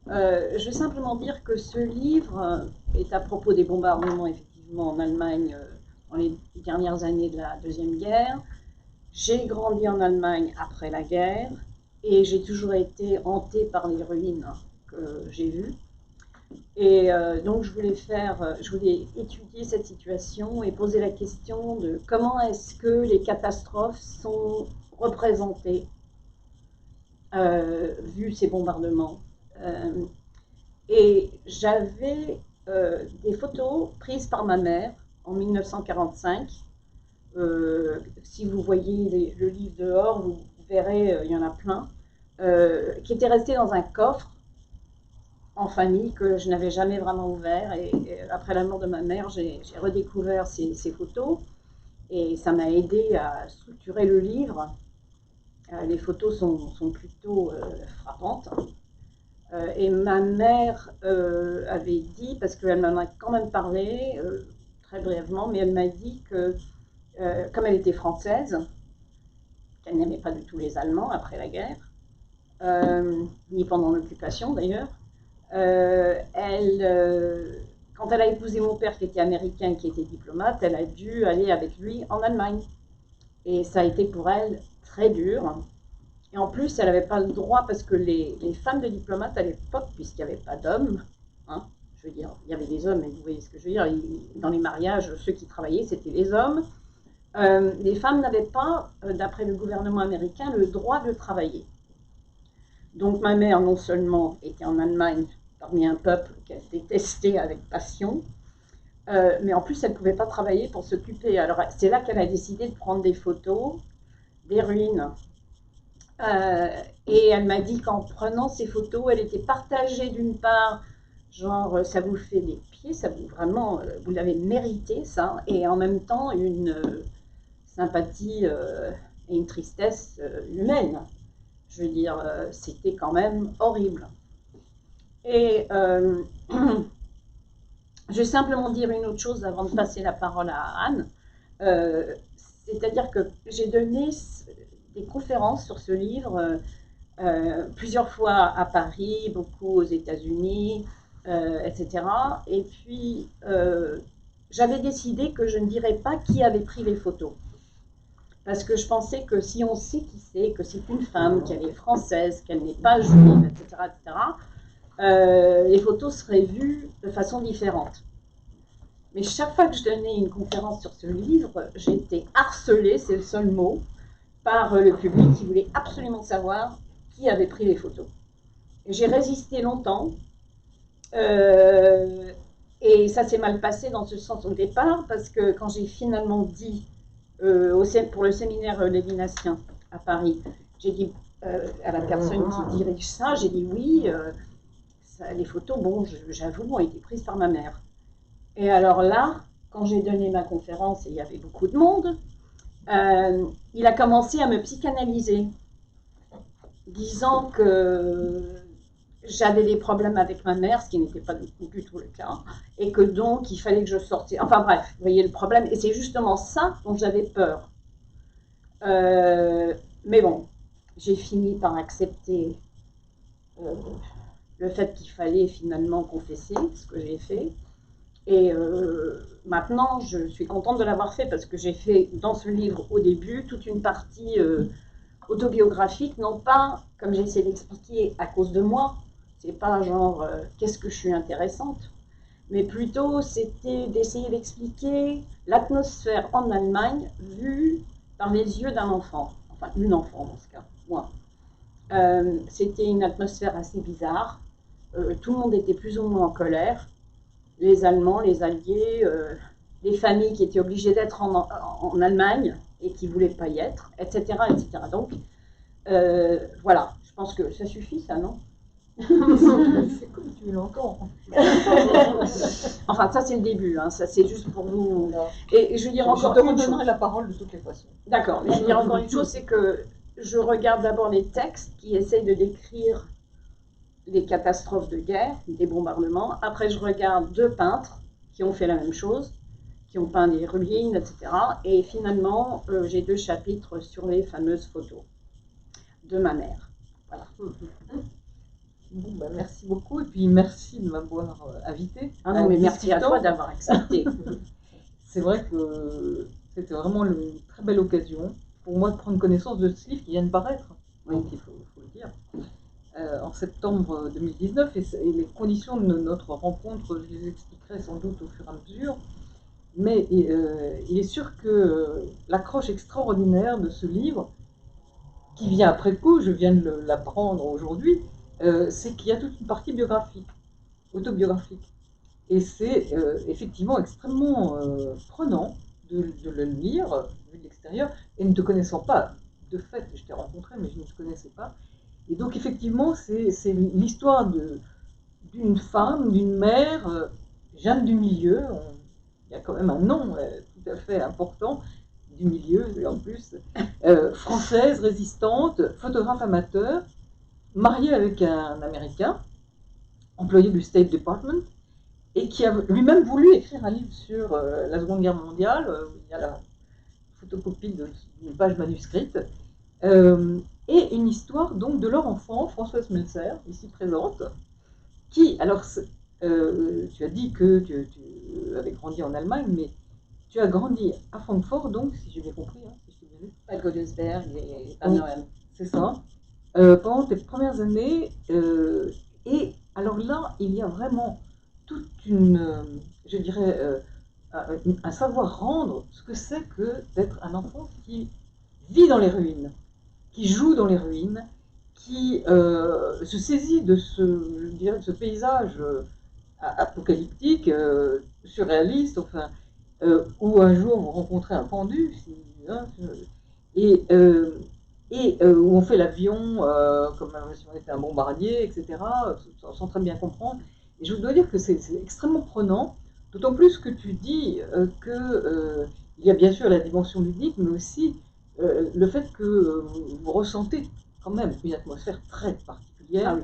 Je vais simplement dire que ce livre est à propos des bombardements, effectivement, en Allemagne dans les dernières années de la Deuxième Guerre. J'ai grandi en Allemagne après la guerre et j'ai toujours été hantée par les ruines que j'ai vues. Et donc je voulais étudier cette situation et poser la question de comment est-ce que les catastrophes sont représentées, vu ces bombardements. Euh, et j'avais des photos prises par ma mère en 1945. Si vous voyez le livre dehors, vous verrez, il y en a plein, qui étaient restés dans un coffre en famille que je n'avais jamais vraiment ouvert. Et après la mort de ma mère, j'ai redécouvert ces photos et ça m'a aidé à structurer le livre. Les photos sont plutôt frappantes. Et ma mère avait dit, parce qu'elle m'en a quand même parlé, très brièvement, mais elle m'a dit que, comme elle était française, qu'elle n'aimait pas du tout les Allemands après la guerre, ni pendant l'occupation d'ailleurs, quand elle a épousé mon père qui était américain, qui était diplomate, elle a dû aller avec lui en Allemagne. Et ça a été pour elle très dur. Et en plus, elle n'avait pas le droit, parce que les femmes de diplomates à l'époque, puisqu'il n'y avait pas d'hommes, hein, je veux dire, il y avait des hommes, mais vous voyez ce que je veux dire, dans les mariages, ceux qui travaillaient, c'était les hommes. Les femmes n'avaient pas, d'après le gouvernement américain, le droit de travailler. Donc ma mère, non seulement était en Allemagne, parmi un peuple qu'elle détestait avec passion, mais en plus, elle ne pouvait pas travailler pour s'occuper. Alors c'est là qu'elle a décidé de prendre des photos des ruines. Euh, et elle m'a dit qu'en prenant ces photos, elle était partagée d'une part, genre ça vous fait des pieds, ça vous vraiment, vous l'avez mérité ça, et en même temps une sympathie et une tristesse humaine. Je veux dire, c'était quand même horrible. Et je vais simplement dire une autre chose avant de passer la parole à Anne. Euh, C'est-à-dire que j'ai donné des conférences sur ce livre plusieurs fois à Paris, beaucoup aux États-Unis, etc. Et puis, j'avais décidé que je ne dirais pas qui avait pris les photos. Parce que je pensais que si on sait qui c'est, que c'est une femme, qu'elle est française, qu'elle n'est pas juive, etc., les photos seraient vues de façon différente. Mais chaque fois que je donnais une conférence sur ce livre, j'étais harcelée, c'est le seul mot, par le public qui voulait absolument savoir qui avait pris les photos. Et j'ai résisté longtemps, euh, et ça s'est mal passé dans ce sens au départ, parce que quand j'ai finalement dit, pour le séminaire lévinassien à Paris, j'ai dit à la personne qui dirige ça, j'ai dit oui, les photos, bon, j'avoue, ont été prises par ma mère. Et alors là, quand j'ai donné ma conférence, et il y avait beaucoup de monde, il a commencé à me psychanalyser, disant que j'avais des problèmes avec ma mère, ce qui n'était pas du tout le cas, et que donc il fallait que je sorte. Enfin bref, vous voyez le problème, et c'est justement ça dont j'avais peur. Mais bon, j'ai fini par accepter le fait qu'il fallait finalement confesser ce que j'ai fait. Et maintenant, je suis contente de l'avoir fait parce que j'ai fait dans ce livre au début toute une partie autobiographique, non pas, comme j'ai essayé d'expliquer, à cause de moi, c'est pas genre qu'est-ce que je suis intéressante, mais plutôt c'était d'essayer d'expliquer l'atmosphère en Allemagne vue par les yeux d'un enfant, enfin une enfant dans ce cas, moi. C'était une atmosphère assez bizarre, tout le monde était plus ou moins en colère, les Allemands, les Alliés, les familles qui étaient obligées d'être en Allemagne et qui ne voulaient pas y être, etc. etc. Donc, voilà, je pense que ça suffit, ça, non? C'est comme tu l'entends. Enfin, ça, c'est le début, hein, ça, c'est juste pour vous. Et je veux dire encore une chose. Je te redonnerai la parole de toutes les façons. D'accord, mais je veux dire encore une chose, c'est que je regarde d'abord les textes qui essayent de décrire les catastrophes de guerre, des bombardements. Après, je regarde deux peintres qui ont fait la même chose, qui ont peint des ruines, etc. Et finalement, j'ai deux chapitres sur les fameuses photos de ma mère. Voilà. Bon, ben, merci beaucoup et puis merci de m'avoir invité. Ah non, mais merci à toi d'avoir accepté. C'est vrai que c'était vraiment une très belle occasion pour moi de prendre connaissance de ce livre qui vient de paraître. Oui. Donc il faut le dire. En septembre 2019 et les conditions de notre rencontre, je les expliquerai sans doute au fur et à mesure. Mais il est sûr que l'accroche extraordinaire de ce livre, qui vient après coup, je viens de l'apprendre aujourd'hui, c'est qu'il y a toute une partie biographique, autobiographique. Et c'est effectivement extrêmement prenant de le lire vu de l'extérieur, et ne te connaissant pas. De fait, je t'ai rencontré, mais je ne te connaissais pas. Et donc effectivement, c'est l'histoire d'une femme, d'une mère, Jeanne du Milieu. Il y a quand même un nom tout à fait important, du milieu, et en plus, française, résistante, photographe amateur, mariée avec un Américain, employé du State Department, et qui a lui-même voulu écrire un livre sur la Seconde Guerre mondiale. Il y a la photocopie d'une page manuscrite, et une histoire donc de leur enfant, Françoise Meltzer, ici présente, qui, alors, tu as dit que tu avais grandi en Allemagne, mais tu as grandi à Francfort, donc, si j'ai bien compris, hein, si je t'ai bien vu. Pas Godesberg et pas Noël. C'est ça. Pendant tes premières années, et alors là, il y a vraiment toute je dirais, un savoir-rendre, ce que c'est que d'être un enfant qui vit dans les ruines, qui joue dans les ruines, qui se saisit de ce paysage apocalyptique, surréaliste, enfin, où un jour vous rencontrez un pendu, hein, et où on fait l'avion comme si on était un bombardier, etc., sans très bien comprendre. Et je dois dire que c'est extrêmement prenant, d'autant plus que tu dis qu'il y a bien sûr la dimension ludique, mais aussi le fait que vous ressentez quand même une atmosphère très particulière,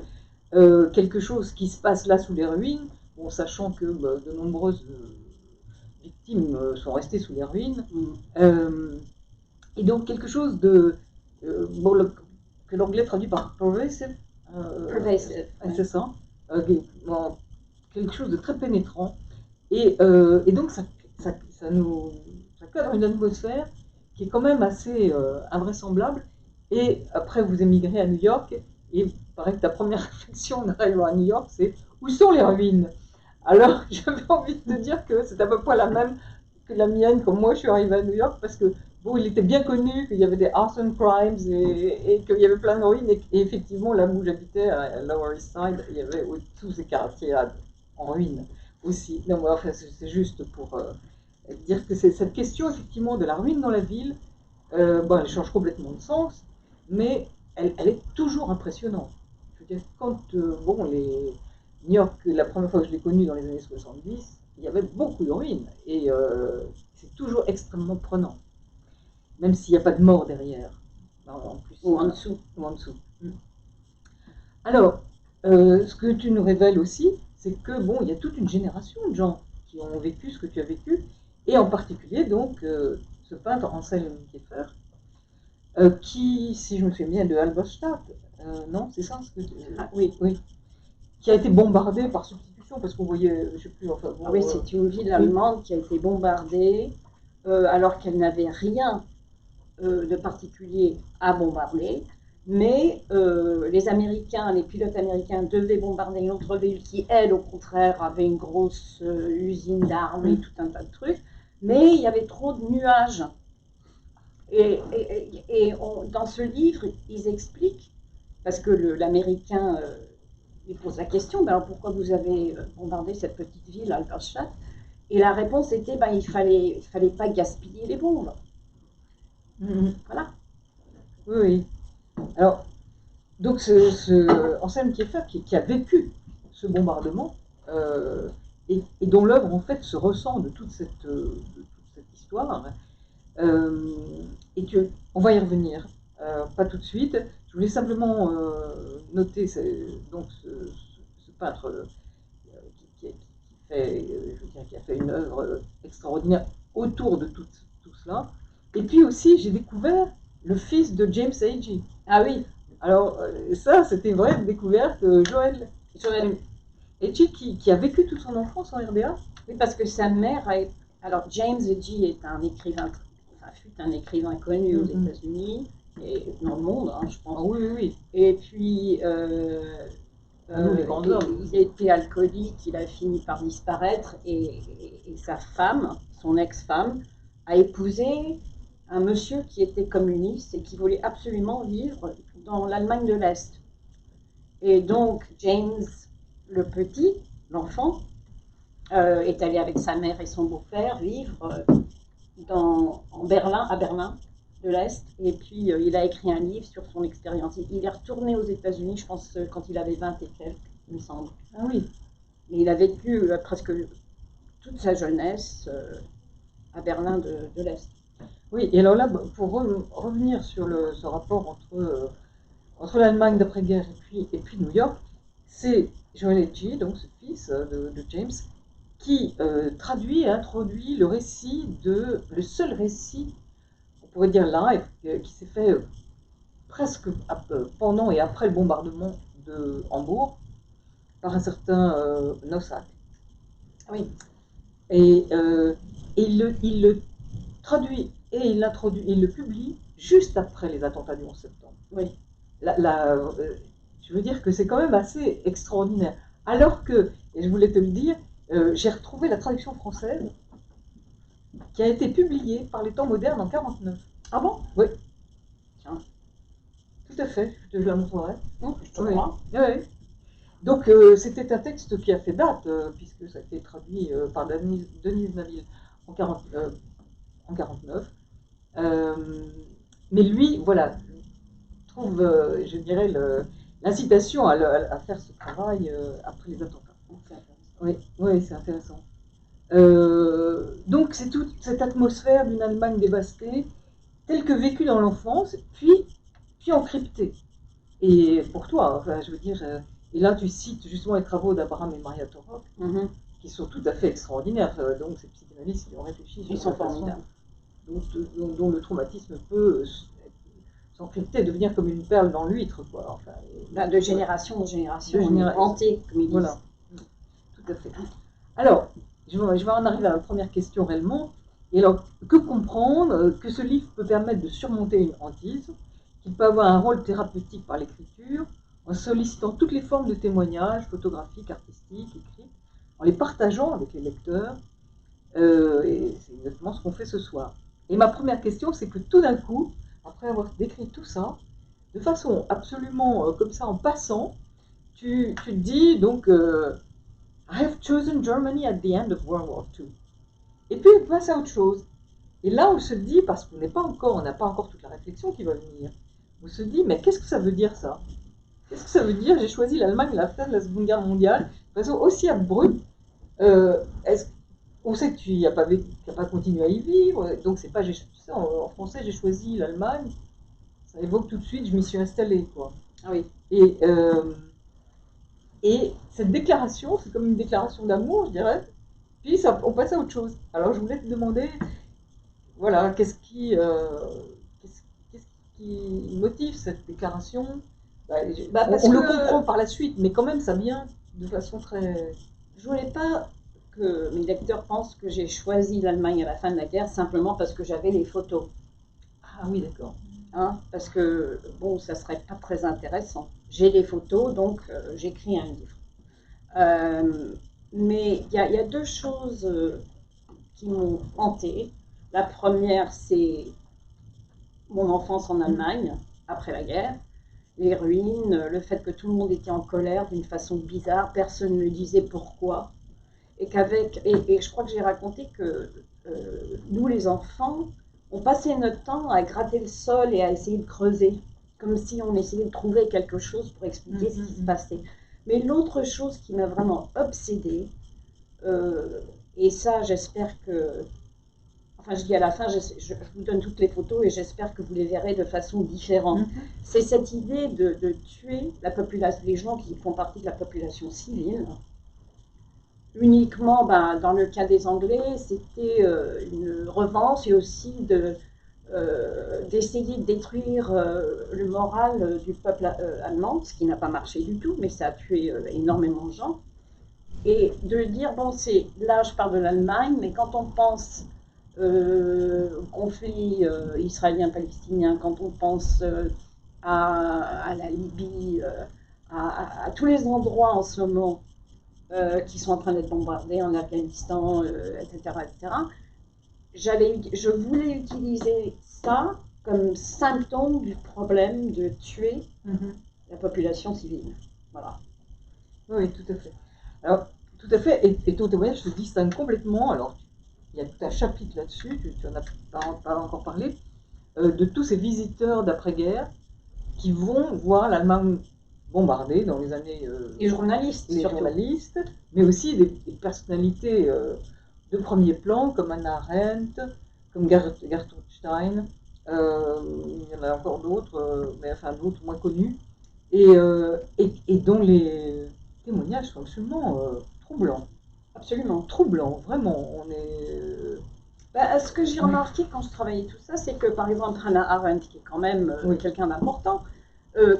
quelque chose qui se passe là sous les ruines, bon, sachant que de nombreuses victimes sont restées sous les ruines, et donc quelque chose de que l'anglais traduit par pervasive, c'est ça, quelque chose de très pénétrant, et donc ça cadre une atmosphère qui est quand même assez invraisemblable. Et après vous émigrez à New York, et il paraît que ta première réflexion en arrivant à New York, c'est où sont les ruines? Alors j'avais envie de te dire que c'est à peu près la même que la mienne quand moi je suis arrivée à New York, parce que bon, il était bien connu qu'il y avait des arson crimes et qu'il y avait plein de ruines, et effectivement là où j'habitais à Lower East Side, il y avait tous ces quartiers en ruine aussi. Non, mais enfin c'est juste pour dire que c'est cette question effectivement de la ruine dans la ville, elle change complètement de sens, mais elle est toujours impressionnante. Je veux dire, quand New York, la première fois que je l'ai connu dans les années 70, il y avait beaucoup de ruines, et c'est toujours extrêmement prenant, même s'il n'y a pas de mort derrière. En plus, ou en dessous. Alors, ce que tu nous révèles aussi, c'est que bon, il y a toute une génération de gens qui ont vécu ce que tu as vécu, et en particulier donc ce peintre Anselm Kiefer, qui, si je me souviens bien, de Halberstadt, non, c'est ça ce que oui, qui a été bombardé par substitution, parce qu'on voyait, je sais plus, enfin... Bon, oui, c'est une ville allemande qui a été bombardée, alors qu'elle n'avait rien de particulier à bombarder, mais les Américains, les pilotes américains devaient bombarder une autre ville qui, elle, au contraire, avait une grosse usine d'armes et tout un tas de trucs, mais il y avait trop de nuages. Et dans ce livre, ils expliquent, parce que l'Américain... il pose la question, alors pourquoi vous avez bombardé cette petite ville, Halberstadt? Et la réponse était, il fallait pas gaspiller les bombes. Voilà. Oui. Alors, donc Anselm Kiefer qui a vécu ce bombardement, et dont l'œuvre en fait se ressent de toute cette histoire, et on va y revenir, pas tout de suite. Je voulais simplement noter donc ce peintre qui a fait une œuvre extraordinaire autour de tout cela. Et puis aussi, j'ai découvert le fils de James Agee. Ah oui. Alors, ça, c'était une vraie découverte. Joël Etchi, qui a vécu toute son enfance en RDA. Oui, parce que sa mère alors, James Edgy est un écrivain, enfin, fut un écrivain connu aux États-Unis et dans le monde, hein, je pense. Ah, oui, oui. Et puis, il était alcoolique, il a fini par disparaître et sa femme, son ex-femme, a épousé un monsieur qui était communiste et qui voulait absolument vivre dans l'Allemagne de l'Est. Et donc, James, le petit, l'enfant, est allé avec sa mère et son beau-père vivre à Berlin de l'Est. Et puis, il a écrit un livre sur son expérience. Il est retourné aux États-Unis, je pense, quand il avait 20 et quelques, il me semble. Ah oui. Mais il a vécu presque toute sa jeunesse à Berlin de l'Est. Oui, et alors là, pour revenir sur ce rapport entre l'Allemagne d'après-guerre et puis New York, c'est Joel Edgy, donc ce fils de James, qui traduit et introduit le seul récit, on pourrait dire live, qui s'est fait presque pendant et après le bombardement de Hambourg par un certain Nossack. Oui. Et il le traduit et il le publie juste après les attentats du 11 septembre. Oui. Je veux dire que c'est quand même assez extraordinaire. Alors que, et je voulais te le dire, j'ai retrouvé la traduction française qui a été publiée par les Temps modernes en 1949. Ah bon? Oui. Tiens. Tout à fait, je te la montrerai. Je te crois. Oui. Donc c'était un texte qui a fait date, puisque ça a été traduit par Denise Naville en 1949. Mais lui, voilà, trouve, je dirais, l'incitation à faire ce travail après les attentats. Oui, c'est intéressant. Donc c'est toute cette atmosphère d'une Allemagne dévastée, telle que vécue dans l'enfance, puis encryptée. Et pour toi, enfin, je veux dire, et là tu cites justement les travaux d'Abraham et Maria Torok, qui sont tout à fait extraordinaires. Donc ces psychanalystes qui ont réfléchi sur sont formidables. Dont le traumatisme peut s'encrypter, devenir comme une perle dans l'huître, quoi. Enfin, de génération en génération, hanté, comme ils disent. Voilà, tout à fait. Alors, je vais en arriver à la première question réellement. Et alors, que comprendre que ce livre peut permettre de surmonter une hantise, qu'il peut avoir un rôle thérapeutique par l'écriture, en sollicitant toutes les formes de témoignages, photographiques, artistiques, écrits, en les partageant avec les lecteurs. Et c'est exactement ce qu'on fait ce soir. Et ma première question, c'est que tout d'un coup, après avoir décrit tout ça, de façon absolument comme ça, en passant, tu te dis donc I have chosen Germany at the end of World War II. Et puis on passe à autre chose. Et là, on se dit, parce qu'on n'a pas encore toute la réflexion qui va venir, on se dit, mais qu'est-ce que ça veut dire ça? Qu'est-ce que ça veut dire? J'ai choisi l'Allemagne à la fin de la Seconde Guerre mondiale, de façon aussi abrupte. On sait que tu n'as pas continué à y vivre, donc c'est pas, tu sais, en français, j'ai choisi l'Allemagne, ça évoque tout de suite, je m'y suis installée, quoi. Ah oui. Et cette déclaration, c'est comme une déclaration d'amour, je dirais, puis on passe à autre chose. Alors je voulais te demander, voilà, qu'est-ce qui motive cette déclaration? On le comprend par la suite, mais quand même, ça vient de façon très... Je voulais pas que mes lecteurs pensent que j'ai choisi l'Allemagne à la fin de la guerre simplement parce que j'avais les photos. Ah oui, d'accord. Parce que, bon, ça serait pas très intéressant. J'ai des photos, donc j'écris un livre. Mais il y a deux choses qui m'ont hantée. La première, c'est mon enfance en Allemagne, après la guerre. Les ruines, le fait que tout le monde était en colère d'une façon bizarre, personne ne disait pourquoi. Et je crois que j'ai raconté que nous, les enfants, on passait notre temps à gratter le sol et à essayer de creuser, comme si on essayait de trouver quelque chose pour expliquer ce qui se passait. Mais l'autre chose qui m'a vraiment obsédée, et ça, j'espère que... Enfin, je dis à la fin, je vous donne toutes les photos et j'espère que vous les verrez de façon différente. C'est cette idée de tuer la population, les gens qui font partie de la population civile. Uniquement, dans le cas des Anglais, c'était une revanche et aussi d'essayer de détruire le moral du peuple allemand, ce qui n'a pas marché du tout, mais ça a tué énormément de gens. Et de dire, bon, là je parle de l'Allemagne, mais quand on pense au conflit israélien-palestinien, quand on pense à la Libye, à tous les endroits en ce moment qui sont en train d'être bombardés, en Afghanistan, etc., etc., je voulais utiliser ça comme symptôme du problème de tuer la population civile. Voilà. Oui, tout à fait. Alors, tout à fait, et ton témoignage se distingue complètement. Alors, il y a tout un chapitre là-dessus, tu n'en as pas encore parlé, de tous ces visiteurs d'après-guerre qui vont voir l'Allemagne bombardée dans les années... les journalistes, les surtout. journalistes, mais aussi des personnalités de premier plan, comme Hannah Arendt, comme Gertrude Stein, il y en a encore d'autres, mais enfin d'autres moins connus, et dont les témoignages sont absolument troublants. Absolument. Troublants, vraiment. On est... Ce que j'ai remarqué quand je travaillais tout ça, c'est que par exemple Hannah Arendt, qui est quand même quelqu'un d'important,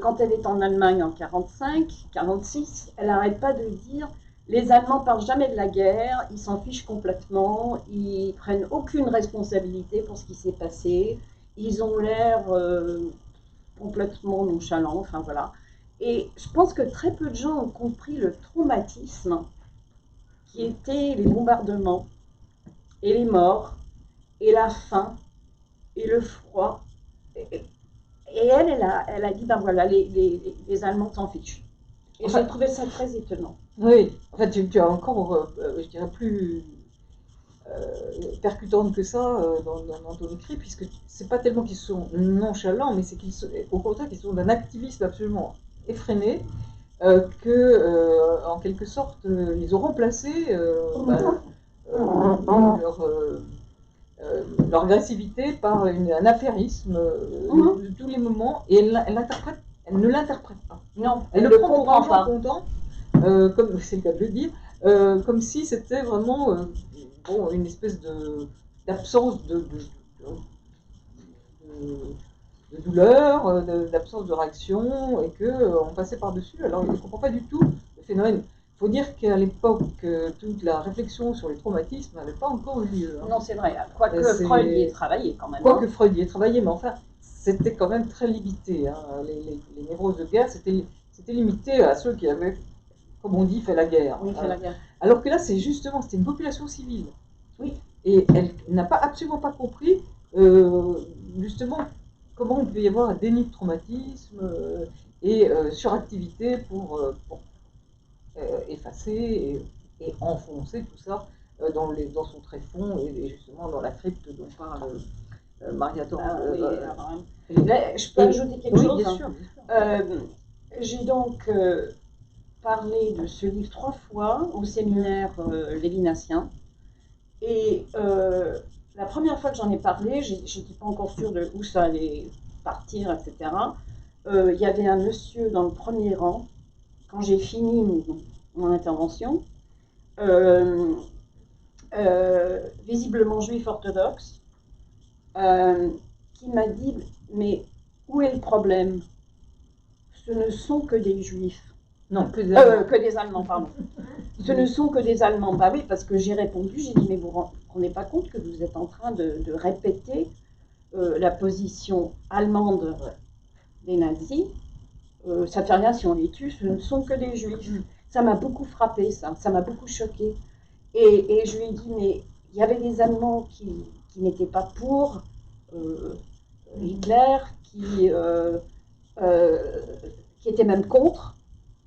quand elle est en Allemagne en 45-46, elle n'arrête pas de dire les Allemands ne parlent jamais de la guerre, ils s'en fichent complètement, ils prennent aucune responsabilité pour ce qui s'est passé, ils ont l'air complètement nonchalants, enfin voilà. Et je pense que très peu de gens ont compris le traumatisme qui étaient les bombardements et les morts et la faim et le froid. Et elle a dit, ben voilà, les Allemands s'en fichent. Et j'ai trouvé ça très étonnant. Oui, en fait, tu as encore, je dirais, plus percutante que ça dans ton écrit, puisque c'est pas tellement qu'ils sont nonchalants, mais c'est qu'ils sont, au contraire, qu'ils sont d'un activisme absolument effréné, que, en quelque sorte, ils ont remplacé leur agressivité par un affairisme de tous les moments, et elle ne l'interprète pas. Non, elle le prend pour argent comptant, comme c'est le cas de le dire, comme si c'était vraiment une espèce d'absence de douleur, d'absence de réaction, et qu'on passait par-dessus. Alors il ne comprend pas du tout le phénomène. Il faut dire qu'à l'époque, toute la réflexion sur les traumatismes n'avait pas encore eu lieu. Non, c'est vrai. Quoique Freud y ait travaillé quand même. Quoique Freud y ait travaillé, mais enfin, c'était quand même très limité. Hein. Les névroses de guerre, c'était limité à ceux qui avaient, comme on dit, fait la guerre. Oui, fait la guerre. Alors que là, c'était une population civile. Oui. Et elle n'a absolument pas compris, justement, comment il peut y avoir un déni de traumatisme et suractivité pour effacer et enfoncer tout ça dans son tréfonds et justement dans la crypte dont parle Maria Torrent. Je peux ajouter quelque chose? Oui, bien sûr. J'ai donc parlé de ce livre 3 fois au séminaire lévinassien. Et la première fois que j'en ai parlé, je n'étais pas encore sûre de où ça allait partir, etc. Il y avait un monsieur dans le premier rang, quand j'ai fini mon intervention, visiblement juif orthodoxe, qui m'a dit, mais où est le problème? Ce ne sont que des juifs. Non, que des Allemands. Que des Allemands, pardon. Ce ne sont que des Allemands. Bah oui, parce que j'ai répondu, j'ai dit, mais vous ne vous rendez pas compte que vous êtes en train de répéter la position allemande des nazis. Ça ne fait rien si on les tue, ce ne sont que des juifs. Ça m'a beaucoup frappé, ça m'a beaucoup choqué. Et je lui ai dit, mais il y avait des Allemands qui n'étaient pas pour Hitler, qui étaient même contre.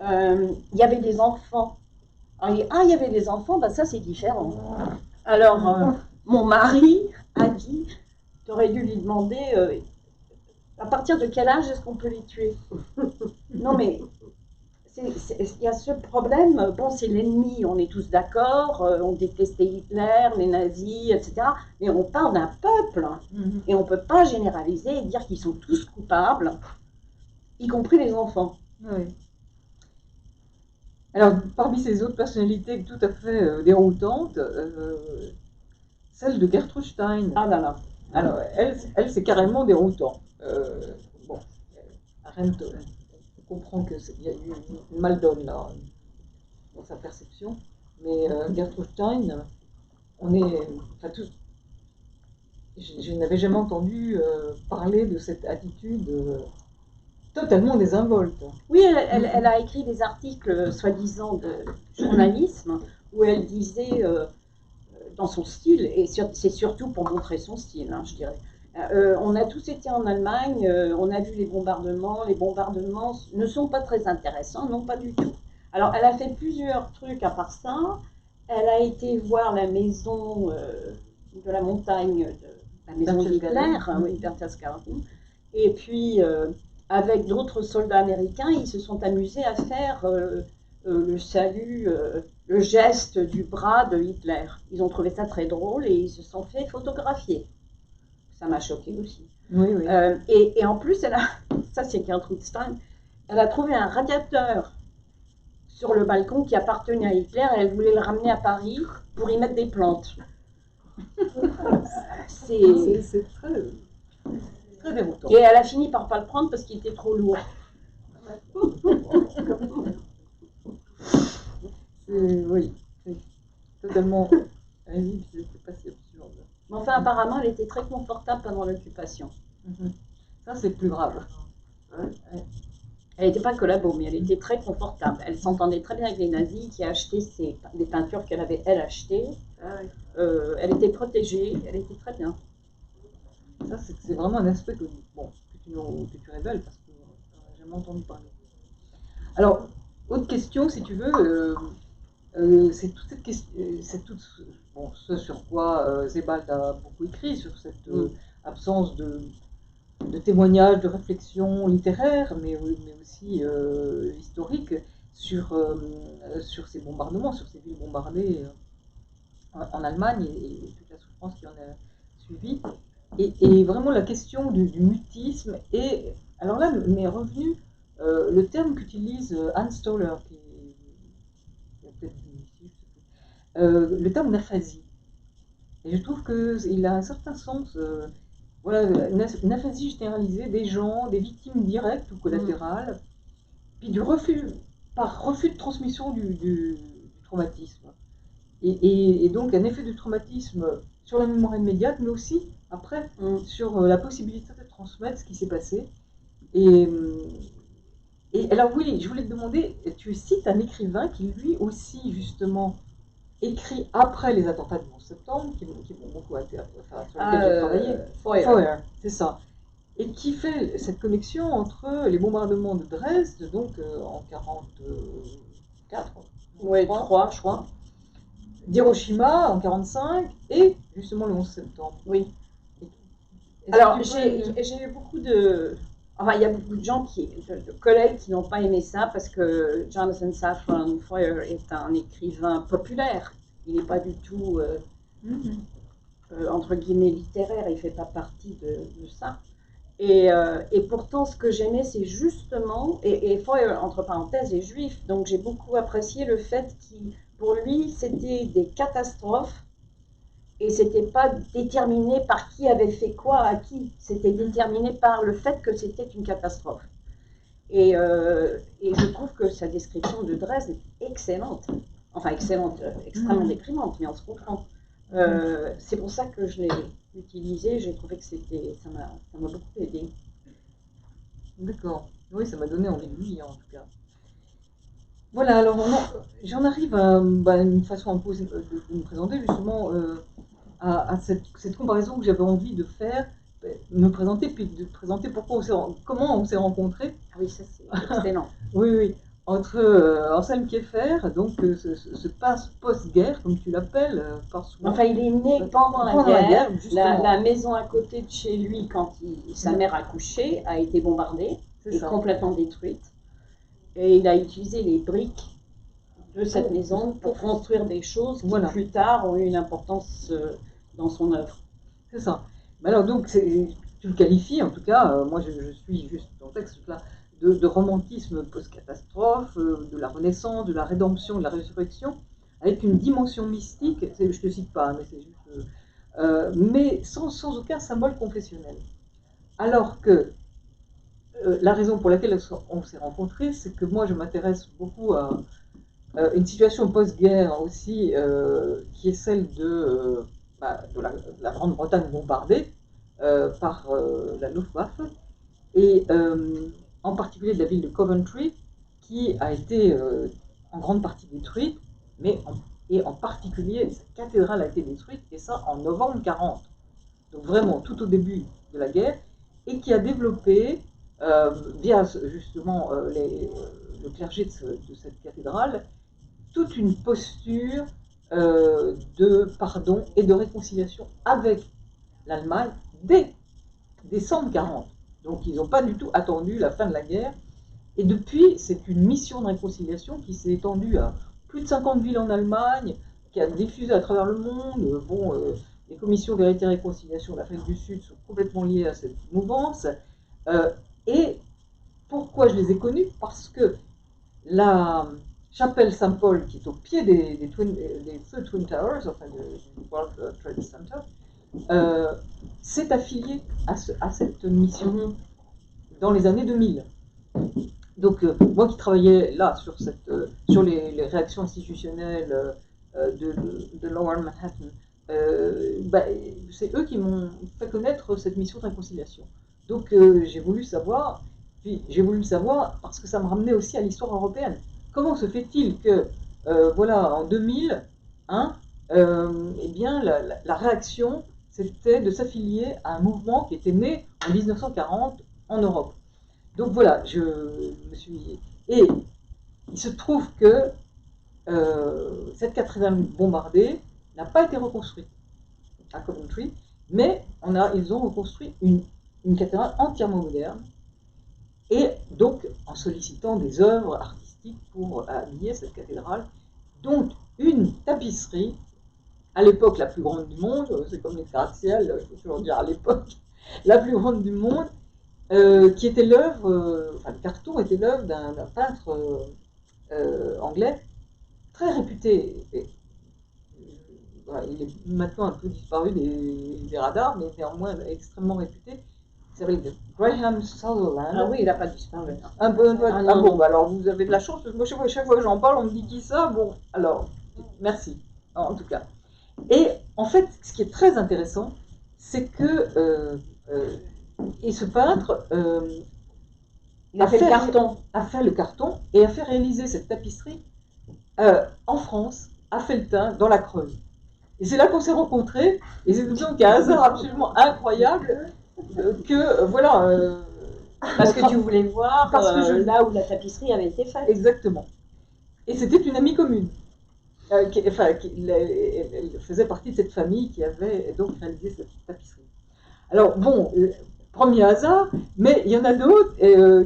Il y avait des enfants. Alors, il y avait des enfants, ben ça c'est différent. Alors, mon mari a dit, tu aurais dû lui demander à partir de quel âge est-ce qu'on peut les tuer? Non mais, il y a ce problème, bon c'est l'ennemi, on est tous d'accord, on détestait Hitler, les nazis, etc. Mais on parle d'un peuple, et on ne peut pas généraliser et dire qu'ils sont tous coupables, y compris les enfants. Oui. Alors, parmi ces autres personnalités tout à fait déroutantes, celle de Gertrude Stein. Ah là là. Alors, elle c'est carrément déroutant. Bon, Arendt, on comprend qu'il y a eu une mal d'homme là, dans sa perception, mais Gertrude Stein, on est, enfin, je n'avais jamais entendu parler de cette attitude totalement désinvolte. Oui, elle a écrit des articles soi-disant de journalisme où elle disait dans son style, et c'est surtout pour montrer son style, hein, je dirais. On a tous été en Allemagne, on a vu les bombardements ne sont pas très intéressants, non pas du tout. Alors elle a fait plusieurs trucs à part ça, elle a été voir la maison de la montagne, la maison d'Hitler, oui, Berchtesgaden, et puis avec d'autres soldats américains, ils se sont amusés à faire le salut, le geste du bras de Hitler. Ils ont trouvé ça très drôle et ils se sont fait photographier. Ça m'a choqué aussi. Oui, oui. Et en plus, ça c'est Gertrude Stein, elle a trouvé un radiateur sur le balcon qui appartenait à Hitler et elle voulait le ramener à Paris pour y mettre des plantes. C'est très déroutant. Et elle a fini par pas le prendre parce qu'il était trop lourd. Oui, c'est totalement invisible, c'est pas si absurde. Mais enfin, apparemment, elle était très confortable pendant l'occupation. Ça, c'est plus grave. Elle n'était pas collabo, mais elle était très confortable. Elle s'entendait très bien avec les nazis qui achetaient des peintures qu'elle avait, elle, achetées. Elle était protégée, elle était très bien. Ça, c'est vraiment un aspect que tu révèles parce que j'en ai jamais entendu parler. Alors, autre question, si tu veux, c'est toute cette question, ce sur quoi Sebald a beaucoup écrit, sur cette absence de témoignages, de réflexion littéraire, mais aussi historique, sur ces bombardements, sur ces villes bombardées en Allemagne et toute la souffrance qui en a suivi. Et vraiment la question du mutisme. Et alors là, m'est revenu le terme qu'utilise Hans Stoller, qui est peut-être ici, le terme d'aphasie. Et je trouve qu'il a un certain sens. Voilà, une aphasie généralisée des gens, des victimes directes ou collatérales, puis du refus, par refus de transmission du traumatisme. Et donc un effet du traumatisme sur la mémoire immédiate, mais aussi après sur la possibilité de transmettre ce qui s'est passé. Et alors oui, je voulais te demander, tu cites un écrivain qui lui aussi justement écrit après les attentats du 11 septembre, qui m'ont beaucoup intéressé, sur lesquels j'ai travaillé. Feuer, c'est ça. Et qui fait cette connexion entre les bombardements de Dresde, donc en 1944, oui, 3, je crois, d'Hiroshima en 1945, et justement le 11 septembre. Oui. Alors, j'ai eu beaucoup de... Enfin, il y a beaucoup de gens, de collègues qui n'ont pas aimé ça parce que Jonathan Safran Foer est un écrivain populaire. Il n'est pas du tout, entre guillemets, littéraire. Il ne fait pas partie de ça. Et pourtant, ce que j'aimais, c'est justement... Et Foer, entre parenthèses, est juif. Donc, j'ai beaucoup apprécié le fait qu'il... Pour lui, c'était des catastrophes. Et c'était pas déterminé par qui avait fait quoi à qui, c'était déterminé par le fait que c'était une catastrophe. Et je trouve que sa description de Dresde est excellente. Enfin, excellente, extrêmement déprimante, mais on se comprend. C'est pour ça que je l'ai utilisé, j'ai trouvé que ça m'a beaucoup aidé. D'accord. Oui, ça m'a donné envie de lire en tout cas. Voilà, alors j'en arrive à une façon de me présenter justement à cette comparaison que j'avais envie de faire, me présenter, puis de présenter comment on s'est rencontrés. Ah oui, ça c'est excellent. Oui, entre Anselme Kiefer, donc ce post-guerre, comme tu l'appelles, enfin, il est né pendant la guerre. La maison à côté de chez lui, quand sa mère a couché, a été bombardée et complètement détruite. Et il a utilisé les briques de cette maison pour construire des choses qui plus tard ont eu une importance dans son œuvre. C'est ça. Mais alors donc, tu le qualifies, en tout cas, moi je suis juste dans le texte là, de romantisme post-catastrophe, de la renaissance, de la rédemption, de la résurrection, avec une dimension mystique, je ne te cite pas, mais c'est juste mais sans aucun symbole confessionnel. Alors que la raison pour laquelle on s'est rencontrés, c'est que moi je m'intéresse beaucoup à une situation post-guerre aussi, qui est celle de la Grande-Bretagne bombardée par la Luftwaffe, et en particulier de la ville de Coventry, qui a été en grande partie détruite, et en particulier, cette cathédrale a été détruite, et ça en novembre 40, donc vraiment tout au début de la guerre, et qui a développé, via justement le clergé de cette cathédrale, toute une posture de pardon et de réconciliation avec l'Allemagne dès décembre 40. Donc ils n'ont pas du tout attendu la fin de la guerre. Et depuis, c'est une mission de réconciliation qui s'est étendue à plus de 50 villes en Allemagne, qui a diffusé à travers le monde. Les commissions Vérité et Réconciliation d'Afrique du Sud sont complètement liées à cette mouvance. Et pourquoi je les ai connus? Parce que la chapelle Saint-Paul, qui est au pied des Twin Towers, enfin du World Trade Center, s'est affiliée à cette mission dans les années 2000. Donc, moi qui travaillais là sur les réactions institutionnelles de Lower Manhattan, c'est eux qui m'ont fait connaître cette mission de réconciliation. Donc, j'ai voulu savoir, parce que ça me ramenait aussi à l'histoire européenne. Comment se fait-il que, en 2000, eh bien, la réaction, c'était de s'affilier à un mouvement qui était né en 1940 en Europe. Donc voilà, je me suis... Et il se trouve que cette cathédrale bombardée n'a pas été reconstruite à Coventry, mais ils ont reconstruit une cathédrale entièrement moderne, et donc en sollicitant des œuvres artistiques pour habiller cette cathédrale, dont une tapisserie, à l'époque la plus grande du monde, c'est comme les gratte-ciel, il faut toujours dire à l'époque, la plus grande du monde, qui était l'œuvre, le carton était l'œuvre d'un peintre anglais très réputé. Il est maintenant un peu disparu des radars, mais néanmoins extrêmement réputé. Il s'appelle Graham Sutherland. Ah oui, il n'a pas disparu. Alors vous avez de la chance, parce que moi, chaque fois que j'en parle, on me dit qui ça. Bon, alors, merci, en tout cas. Et en fait, ce qui est très intéressant, c'est que et ce peintre a fait le carton et a fait réaliser cette tapisserie en France, à Felletin, dans la Creuse. Et c'est là qu'on s'est rencontrés, et c'est donc un hasard absolument incroyable que, parce que tu voulais voir là où la tapisserie avait été faite. Exactement. Et c'était une amie commune. Elle faisait partie de cette famille qui avait donc réalisé cette tapisserie. Alors, bon, premier hasard, mais il y en a d'autres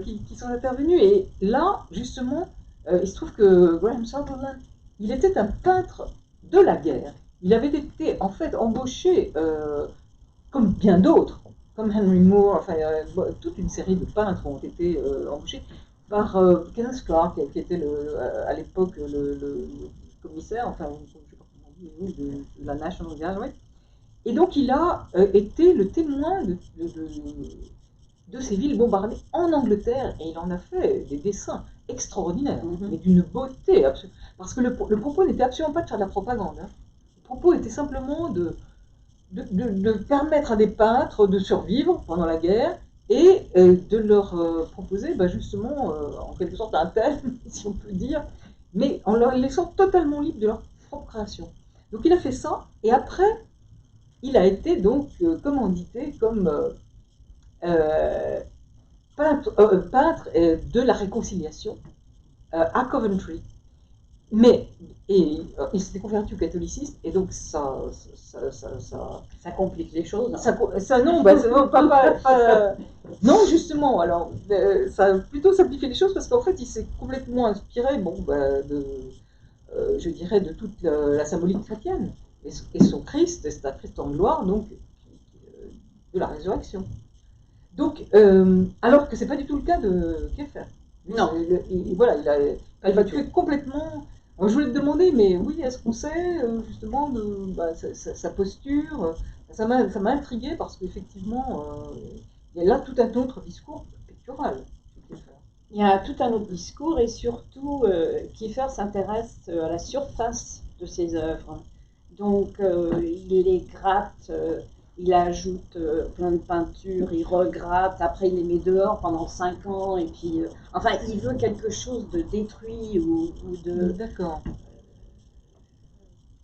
qui sont intervenus. Et là, justement, il se trouve que Graham Sutherland, il était un peintre de la guerre. Il avait été, en fait, embauché, comme bien d'autres, comme Henry Moore, toute une série de peintres ont été embauchés par Kenneth Clark, qui était à l'époque le commissaire, je ne sais pas comment on dit, de la National Gallery. Et donc il a été le témoin de ces villes bombardées en Angleterre, et il en a fait des dessins extraordinaires, mais d'une beauté absolue. Parce que le propos n'était absolument pas de faire de la propagande. Le propos était simplement de permettre à des peintres de survivre pendant la guerre, et de leur proposer justement, en quelque sorte, un thème, si on peut dire, mais en leur laissant totalement libres de leur propre création. Donc il a fait ça, et après, il a été donc commandité comme peintre de la réconciliation à Coventry. Mais il s'était converti au catholicisme, et donc ça complique les choses. Non, justement, alors ça a plutôt simplifié les choses, parce qu'en fait il s'est complètement inspiré je dirais de toute la symbolique chrétienne. Et son Christ, c'est un Christ en gloire, donc de la résurrection. Donc, alors que c'est pas du tout le cas de Kiefer. Non. Il a évacué complètement. Alors, je voulais te demander, mais oui, est-ce qu'on sait justement de sa posture, Ça m'a intrigué parce qu'effectivement, il y a là tout un autre discours pictural. Il y a tout un autre discours et surtout, Kiefer s'intéresse à la surface de ses œuvres. Donc, il les gratte, il ajoute plein de peintures, il regratte, après il les met dehors pendant 5 ans, et puis, enfin, il veut quelque chose de détruit ou de... D'accord.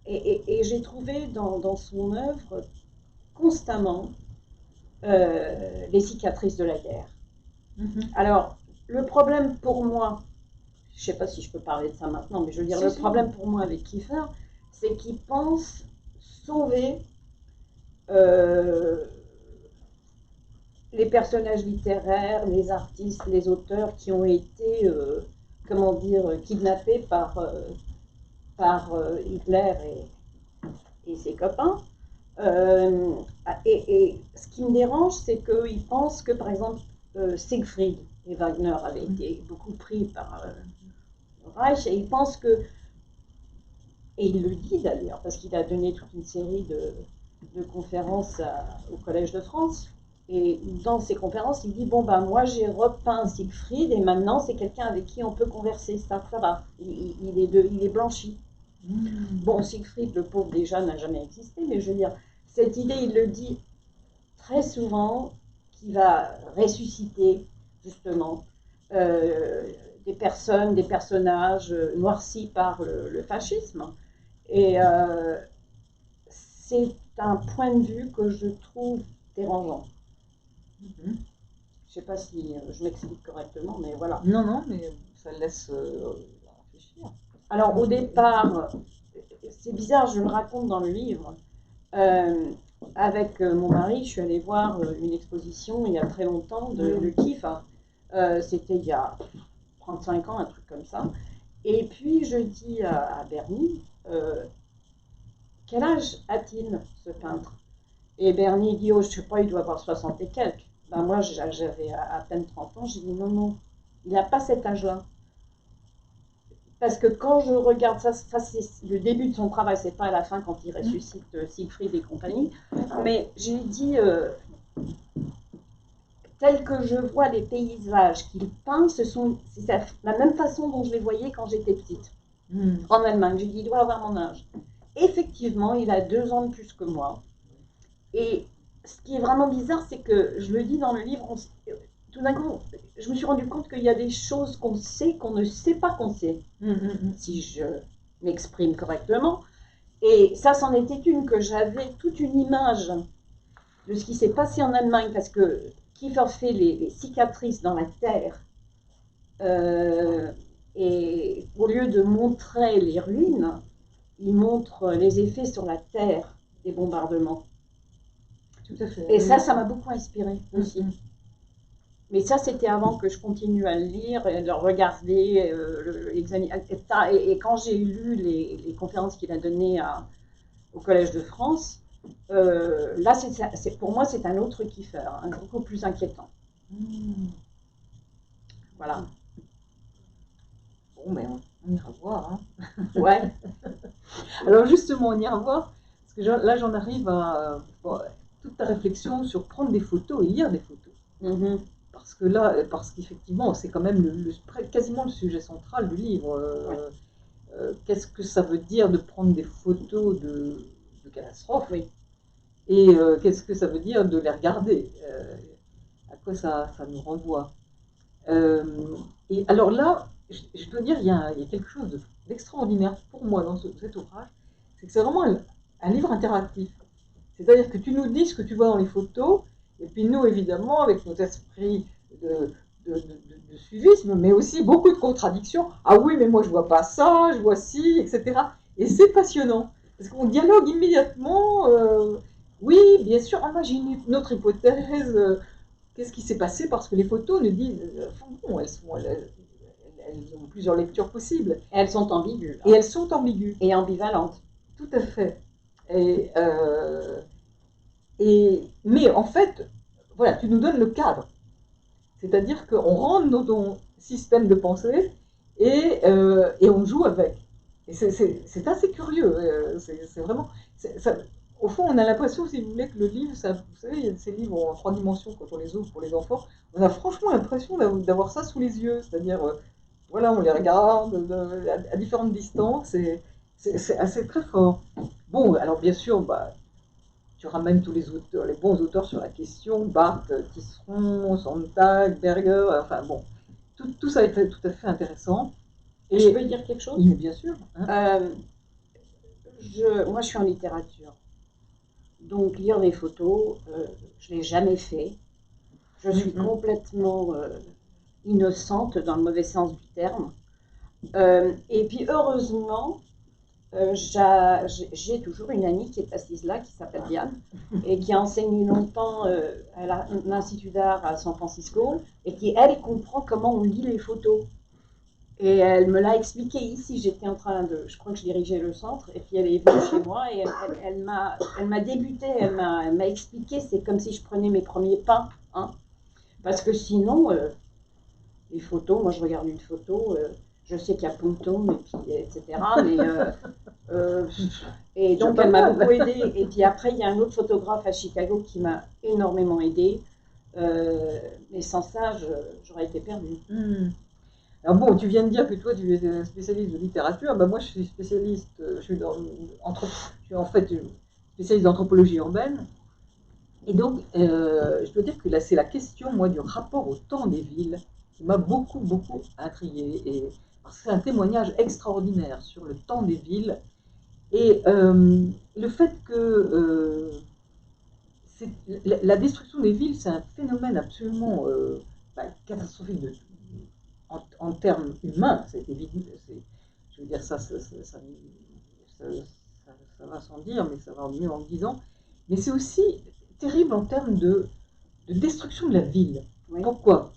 Et j'ai trouvé dans son œuvre constamment les cicatrices de la guerre. Alors, le problème pour moi, je ne sais pas si je peux parler de ça maintenant, mais je veux dire, le problème pour moi avec Kiefer, c'est qu'il pense sauver les personnages littéraires, les artistes, les auteurs qui ont été, comment dire, kidnappés par Hitler et ses copains. Et ce qui me dérange, c'est qu'il pense que, par exemple, Siegfried et Wagner avaient été beaucoup pris par le Reich, et il pense que, et il le dit d'ailleurs, parce qu'il a donné toute une série de conférences au Collège de France, et dans ces conférences, il dit, bon, ben moi j'ai repeint Siegfried, et maintenant c'est quelqu'un avec qui on peut converser, ça va, il est blanchi. Bon, Siegfried, le pauvre déjà, n'a jamais existé, mais je veux dire, cette idée, il le dit très souvent, qu'il va ressusciter, justement, des personnes, des personnages noircis par le fascisme. Et c'est un point de vue que je trouve dérangeant. Je ne sais pas si je m'explique correctement, mais voilà. Non, mais ça laisse réfléchir. Alors, au départ, c'est bizarre, je le raconte dans le livre. Avec mon mari, je suis allée voir une exposition il y a très longtemps de Kiefer. C'était il y a 35 ans, un truc comme ça. Et puis je dis à Bernie, quel âge a-t-il ce peintre? Et Bernie dit, oh, je ne sais pas, il doit avoir 60 et quelques. Ben moi, j'avais à peine 30 ans, j'ai dit non, il n'a pas cet âge-là. Parce que quand je regarde ça c'est le début de son travail, c'est pas à la fin quand il ressuscite Siegfried et compagnie, mais j'ai dit, tel que je vois les paysages qu'il peint, c'est la même façon dont je les voyais quand j'étais petite, en Allemagne. J'ai dit, il doit avoir mon âge. Effectivement, il a 2 ans de plus que moi. Et ce qui est vraiment bizarre, c'est que, je le dis dans le livre, tout d'un coup, je me suis rendu compte qu'il y a des choses qu'on sait, qu'on ne sait pas qu'on sait, si je m'exprime correctement. Et ça, c'en était une, que j'avais toute une image de ce qui s'est passé en Allemagne, parce que Kiefer fait les cicatrices dans la terre, et au lieu de montrer les ruines, il montre les effets sur la terre des bombardements. Tout à fait. Et ça m'a beaucoup inspiré aussi. Mais ça, c'était avant que je continue à le lire, et le regarder, l'examiner. Et quand j'ai lu les conférences qu'il a données au Collège de France, là, pour moi, c'est un autre Kiefer, beaucoup plus inquiétant. Voilà. Bon, mais on ira voir. Hein. Ouais. Alors justement, on ira voir, parce que là, j'en arrive à toute ta réflexion sur prendre des photos et lire des photos. Parce que là, parce qu'effectivement, c'est quand même quasiment le sujet central du livre. Qu'est-ce que ça veut dire de prendre des photos de catastrophes, et qu'est-ce que ça veut dire de les regarder, à quoi ça nous renvoie. Et alors là, je dois dire, il y a quelque chose d'extraordinaire pour moi dans cet ouvrage, c'est que c'est vraiment un livre interactif. C'est-à-dire que tu nous dis ce que tu vois dans les photos, et puis nous, évidemment, avec notre esprit de suivisme, mais aussi beaucoup de contradictions. Ah oui, mais moi je vois pas ça, je vois ci, etc. Et c'est passionnant, parce qu'on dialogue immédiatement. Oui, bien sûr, moi j'ai une autre hypothèse. Qu'est-ce qui s'est passé? Parce que les photos nous disent, bon, elles ont plusieurs lectures possibles. Et elles sont ambiguës. Et elles sont ambiguës. Et ambivalentes. Tout à fait. Mais en fait, voilà, tu nous donnes le cadre. C'est-à-dire qu'on rentre dans ton système de pensée et on joue avec. Et c'est assez curieux. C'est vraiment... au fond, on a l'impression, si vous voulez, que le livre, ça, vous savez, il y a ces livres en 3 dimensions quand on les ouvre pour les enfants, on a franchement l'impression d'avoir ça sous les yeux, c'est-à-dire, voilà, on les regarde à différentes distances, et c'est assez très fort. Bon, alors bien sûr, bah, tu ramènes tous les auteurs, les bons auteurs sur la question, Barthes, Tisseron, Sontag, Berger, enfin bon, tout ça est tout à fait intéressant. Et je peux dire quelque chose? Oui, bien sûr. Hein. Moi, je suis en littérature. Donc, lire des photos, je ne l'ai jamais fait. Je suis complètement innocente, dans le mauvais sens du terme. Et puis, heureusement, j'ai toujours une amie qui est assise là, qui s'appelle Diane, et qui a enseigné longtemps à l'Institut d'art à San Francisco, et qui, elle, comprend comment on lit les photos. Et elle me l'a expliqué ici, j'étais en train de, je crois que je dirigeais le centre, et puis elle est venue chez moi, et elle m'a débuté, elle m'a expliqué, c'est comme si je prenais mes premiers pas, hein, parce que sinon, les photos, moi je regarde une photo, je sais qu'il y a Ponton, et puis, etc., mais, et donc elle m'a beaucoup aidée, et puis après il y a un autre photographe à Chicago qui m'a énormément aidée, mais sans ça, j'aurais été perdue. Alors bon, tu viens de dire que toi tu es spécialiste de littérature, bah moi je suis spécialiste, je suis en fait spécialiste d'anthropologie urbaine, et donc je dois dire que là c'est la question moi du rapport au temps des villes qui m'a beaucoup intriguée, et parce que c'est un témoignage extraordinaire sur le temps des villes, et le fait que la destruction des villes c'est un phénomène absolument catastrophique en termes humains, c'est évident, je veux dire ça va sans dire, mais ça va mieux en le disant, mais c'est aussi terrible en termes de destruction de la ville. Oui. Pourquoi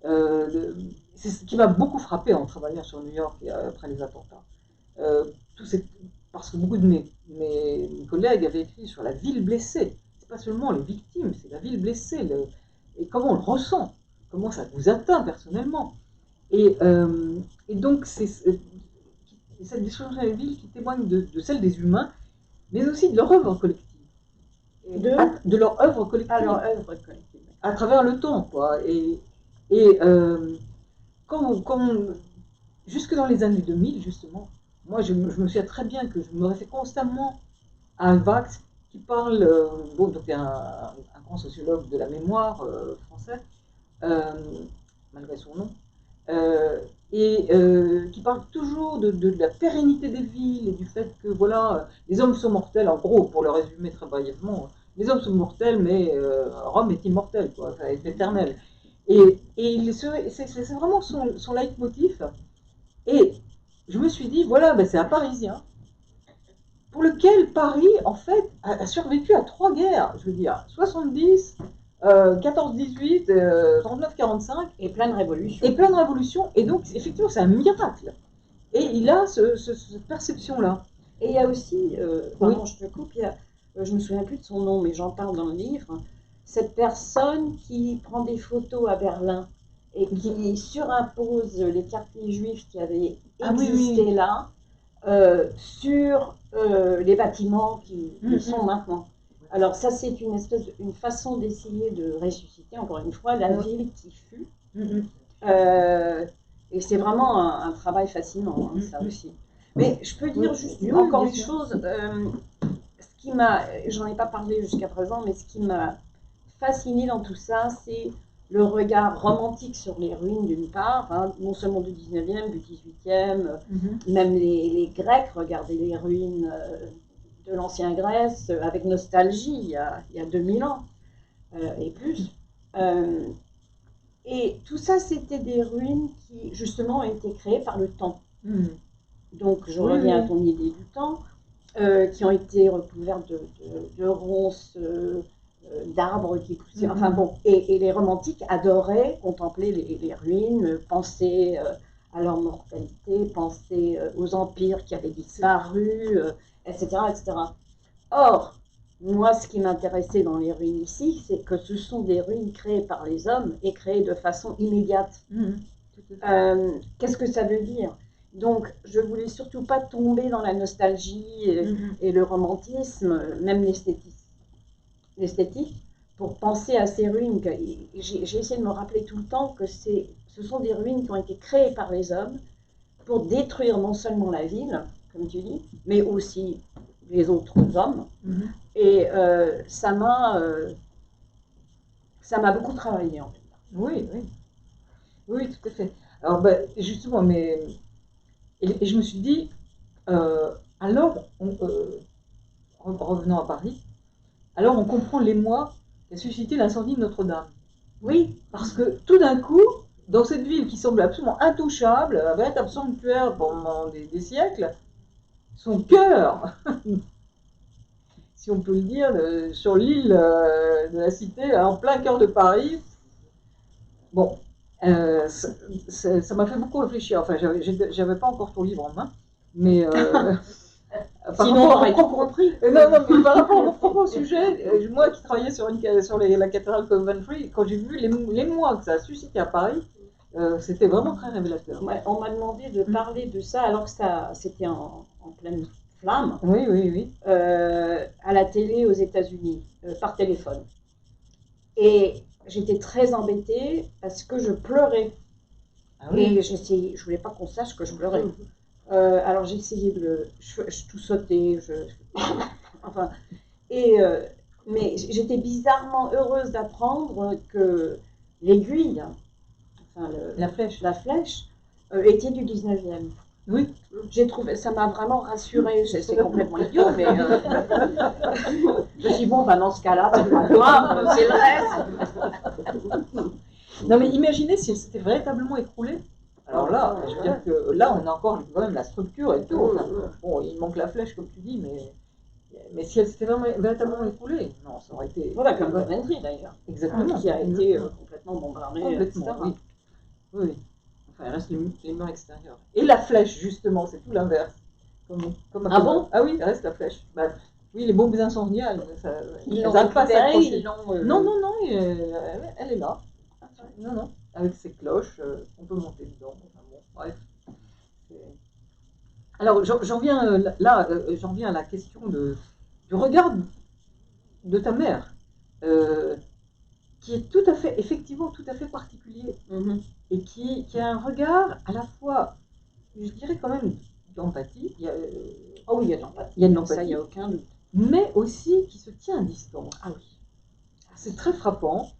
c'est ce qui m'a beaucoup frappé en travaillant sur New York après les attentats. Parce que beaucoup de mes collègues avaient écrit sur la ville blessée. C'est pas seulement les victimes, c'est la ville blessée, et comment on le ressent, comment ça vous atteint personnellement. Et donc, c'est cette destruction de la ville qui témoigne de celle des humains, mais aussi de leur œuvre collective. De leur œuvre collective. À travers le temps, quoi. Et jusque dans les années 2000, justement, moi, je me souviens très bien que je me référais constamment à Vax, qui parle, donc un grand sociologue de la mémoire français, malgré son nom, qui parle toujours de la pérennité des villes et du fait que voilà, les hommes sont mortels, en gros, pour le résumer très brièvement, les hommes sont mortels, mais Rome est immortel, quoi, ça est éternel. Et c'est vraiment son leitmotiv. Et je me suis dit, voilà, ben c'est un Parisien pour lequel Paris, en fait, a survécu à 3 guerres, je veux dire, 70, 14-18, 39-45. Et plein de révolutions. Et plein de révolutions. Et donc, effectivement, c'est un miracle. Et il a cette perception-là. Et il y a aussi, pardon, je te coupe, je ne me souviens plus de son nom, mais j'en parle dans le livre, cette personne qui prend des photos à Berlin et qui surimpose les quartiers juifs qui avaient existé là sur les bâtiments qui sont maintenant. Alors ça, c'est une façon d'essayer de ressusciter, encore une fois, la ville qui fut. Et c'est vraiment un travail fascinant, hein, ça aussi. Mais je peux dire juste encore une chose, ce qui m'a, j'en ai pas parlé jusqu'à présent, mais ce qui m'a fasciné dans tout ça, c'est le regard romantique sur les ruines d'une part, hein, non seulement du 19e, du 18e, même les Grecs regardaient les ruines de l'ancienne Grèce avec nostalgie il y a 2000 ans et plus. Et tout ça, c'était des ruines qui, justement, ont été créées par le temps. Donc, je reviens à ton idée du temps, qui ont été recouvertes de ronces, d'arbres qui poussaient. Enfin bon, et les romantiques adoraient contempler les ruines, penser à leur mortalité, penser aux empires qui avaient disparu, etc., etc. Or, moi, ce qui m'intéressait dans les ruines ici, c'est que ce sont des ruines créées par les hommes et créées de façon immédiate. Qu'est-ce que ça veut dire? Donc, je voulais surtout pas tomber dans la nostalgie et le romantisme, même l'esthétique, pour penser à ces ruines. J'ai essayé de me rappeler tout le temps que ce sont des ruines qui ont été créées par les hommes pour détruire non seulement la ville, comme tu dis, mais aussi les autres hommes. Et ça m'a beaucoup travaillé en fait. Oui, oui. Oui, tout à fait. Alors, ben, justement, mais. Et je me suis dit, alors, revenant à Paris, alors on comprend l'émoi qui a suscité l'incendie de Notre-Dame. Oui. Parce que tout d'un coup, dans cette ville qui semble absolument intouchable, un véritable sanctuaire pendant des siècles, son cœur, si on peut le dire, sur l'île de la Cité, en plein cœur de Paris, bon, ça m'a fait beaucoup réfléchir. Enfin, j'avais pas encore ton livre en main, mais sinon on aurait tout compris. Non, non, mais par rapport au propre sujet, moi qui travaillais sur la cathédrale Coventry, quand j'ai vu l'émoi que ça a suscité à Paris, c'était vraiment très révélateur. On m'a demandé de parler de ça alors que c'était en pleine flamme. Oui, oui, oui. À la télé aux États-Unis, par téléphone. Et j'étais très embêtée parce que je pleurais. Ah oui. Et je voulais pas qu'on sache que je pleurais. Alors j'ai essayé je tout sautais, enfin, mais j'étais bizarrement heureuse d'apprendre que l'aiguille, enfin la flèche, était du 19e. Oui. J'ai trouvé, ça m'a vraiment rassurée, c'est complètement idiot, mais je me suis dit, bon, bah, dans ce cas-là, c'est pas grave, c'est le reste. Non, mais imaginez si elle s'était véritablement écroulée. Alors là, je veux dire que là, on a encore quand même la structure et tout. Enfin, bon, il manque la flèche, comme tu dis, mais si elle s'était véritablement écoulée, non, ça aurait été. Voilà, comme Coventry d'ailleurs. Exactement. Qui a été complètement bombardée. Complètement, oui. Oui. Enfin, il reste les murs extérieurs. Et la flèche, justement, c'est tout l'inverse. Ah bon? Ah oui, il reste la flèche. Bah, oui, les bombes incendiaires, ils n'ont pas s'accrocher. Non, non, non, elle est là. Non, non, avec ses cloches, on peut monter dedans. Enfin, bon, bref. Alors, j'en viens à la question du regard de ta mère, qui est tout à fait, effectivement, tout à fait particulier, et qui a un regard à la fois, je dirais quand même, d'empathie. Oh oui, il y a de l'empathie. Il y a de l'empathie. Ça, il n'y a aucun doute. Mais aussi qui se tient à distance. Ah oui. C'est très frappant.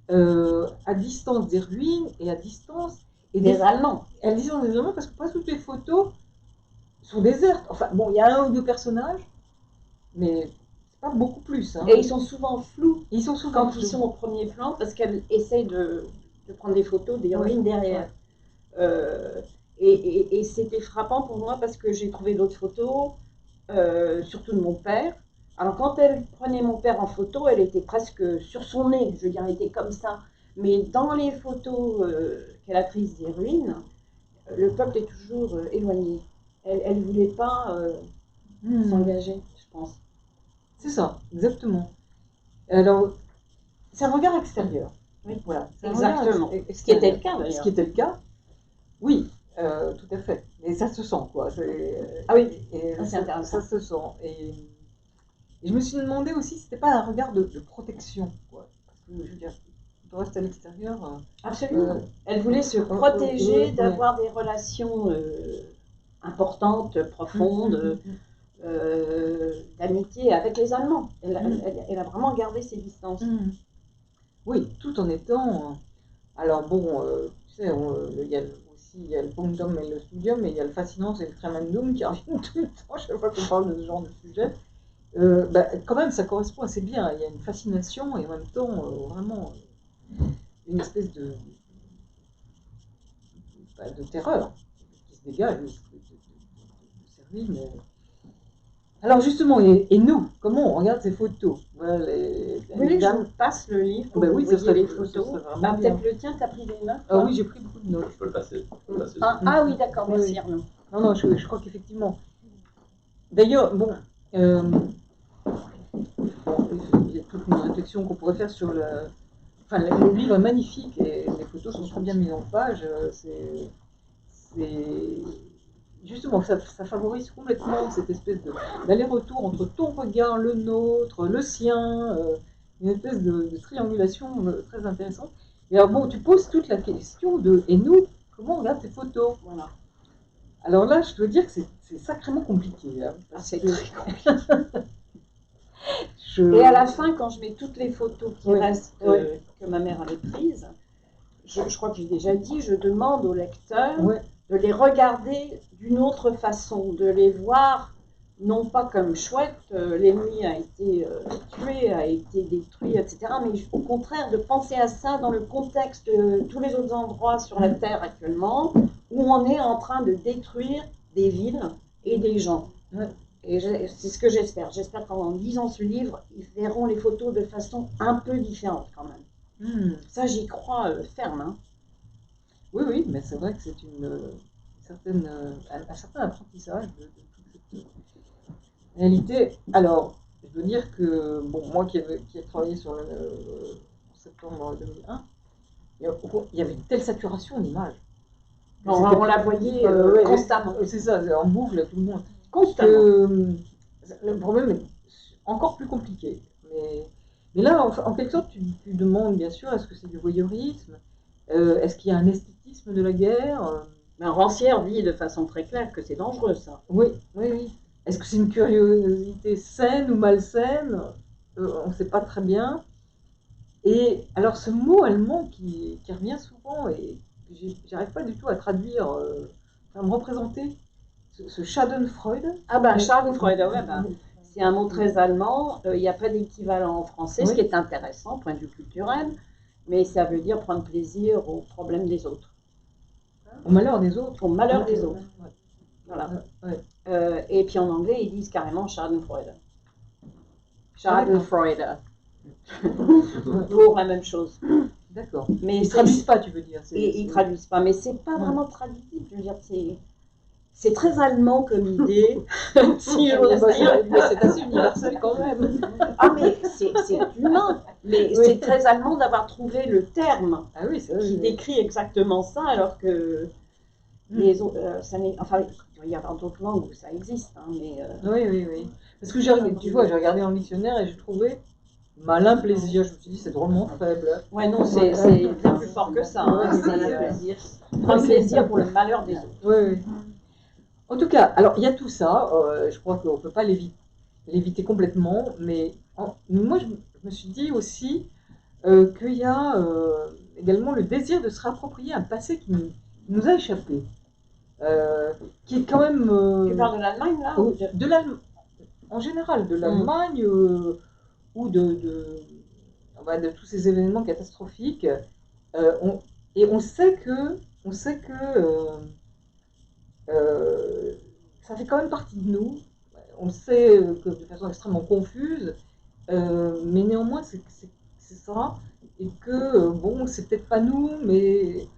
À distance des ruines et à distance des Allemands. À distance des Allemands, parce que pas toutes les photos sont désertes. Enfin, bon, il y a un ou deux personnages, mais pas beaucoup plus. Hein. Et ils sont souvent flous. Ils sont souvent quand ils sont au premier plan, parce qu'elles essayent de prendre des photos des ruines derrière. Et c'était frappant pour moi parce que j'ai trouvé d'autres photos, surtout de mon père. Alors quand elle prenait mon père en photo, elle était presque sur son nez, je veux dire, elle était comme ça. Mais dans les photos qu'elle a prises des ruines, le peuple est toujours éloigné. Elle ne voulait pas s'engager, je pense. C'est ça, exactement. Alors, c'est un regard extérieur. Oui, voilà, exactement. Ce qui était le cas d'ailleurs. Ce qui était le cas, oui, tout à fait. Et ça se sent, quoi. Ah oui, c'est intéressant. Ça se sent. Et je me suis demandé aussi si c'était pas un regard de protection, quoi. Parce que, je veux dire, tu restes à l'extérieur. Absolument. Elle voulait se protéger d'avoir des relations importantes, profondes, d'amitié avec les Allemands. Elle a vraiment gardé ses distances. Oui, tout en étant. Alors bon, tu sais, il y a le punctum et le studium, mais il y a le fascinant et le tremendum qui reviennent tout le temps, chaque fois qu'on parle de ce genre de sujet. Quand même, ça correspond assez bien. Il y a une fascination et en même temps, vraiment, une espèce de terreur qui se dégage de ces ruines. Alors justement, et nous, comment on regarde ces photos? Voilà, je vous passe le livre pour oui, vous voyez les photos. Peut-être le tien, tu as pris des notes? Ah oui, j'ai pris beaucoup de notes. Je peux le passer. Ah oui, d'accord, merci Arnaud. Non, je crois qu'effectivement. D'ailleurs, bon, il y a toute une réflexion qu'on pourrait faire sur le... Enfin, le livre est magnifique et les photos sont très bien mises en page. justement, ça favorise complètement cette espèce d'aller-retour entre ton regard, le nôtre, le sien, une espèce de triangulation très intéressante. Et alors bon, tu poses toute la question de, et nous, comment on regarde ces photos? Voilà. Alors là, je dois dire que c'est sacrément compliqué. Hein, C'est très compliqué. Et à la fin, quand je mets toutes les photos qui restent que ma mère avait prises, je crois que j'ai déjà dit, je demande au lecteur de les regarder d'une autre façon, de les voir non pas comme chouette, l'ennemi a été tué, a été détruit, etc., mais au contraire de penser à ça dans le contexte de tous les autres endroits sur la Terre actuellement, où on est en train de détruire des villes et des gens. Et c'est ce que j'espère. J'espère qu'en lisant ce livre, ils verront les photos de façon un peu différente quand même. Ça, j'y crois ferme. Hein. Oui, mais c'est vrai que c'est un certain apprentissage de toute cette réalité. Alors, je veux dire que, bon, moi qui ai travaillé sur en septembre 2001, il y avait une telle saturation d'image. On la voyait constamment. C'est ça, en boucle, tout le monde. Constamment. Le problème est encore plus compliqué. Mais là, en quelque sorte, tu demandes, bien sûr, est-ce que c'est du voyeurisme? Est-ce qu'il y a un esthétisme de la guerre? Rancière dit de façon très claire que c'est dangereux, ça. Oui. Est-ce que c'est une curiosité saine ou malsaine? On ne sait pas très bien. Et alors, ce mot allemand qui revient souvent, et j'arrive pas du tout à traduire, à me représenter, ce Schadenfreude. Schadenfreude, c'est un mot très allemand. Il n'y a pas d'équivalent en français, ce qui est intéressant, point de vue culturel. Mais ça veut dire prendre plaisir aux problèmes des autres. Au malheur des autres. Au malheur des autres. Voilà. Et puis en anglais, ils disent carrément Schadenfreude. Schadenfreude. Pour la même chose. D'accord. Mais ils ne traduisent pas, tu veux dire. Ils ne traduisent pas, mais c'est pas vraiment traduisible. Je veux dire, c'est très allemand comme idée. Si j'ose dire. Mais c'est assez universel quand même. Mais c'est humain. Mais c'est très allemand d'avoir trouvé le terme qui décrit exactement ça, alors que les autres, enfin, il doit y avoir d'autres langues où ça existe. Hein, mais, Oui. Parce que tu vois, j'ai regardé dans le dictionnaire et j'ai trouvé malin plaisir. Je me suis dit, c'est drôlement faible. Ouais, non, c'est bien plus fort que ça. Hein, c'est malin plaisir. Prendre plaisir pour le malheur des autres. Oui. En tout cas, alors il y a tout ça. Je crois qu'on ne peut pas l'éviter complètement. Mais moi, je me suis dit aussi qu'il y a également le désir de se réapproprier un passé qui nous a échappé. Qui est quand même. Tu parles de l'Allemagne, là de l'Allemagne. En général, de l'Allemagne ou de tous ces événements catastrophiques. Et on sait que ça fait quand même partie de nous. On le sait que de façon extrêmement confuse, mais néanmoins c'est ça. Et que, bon, c'est peut-être pas nous, mais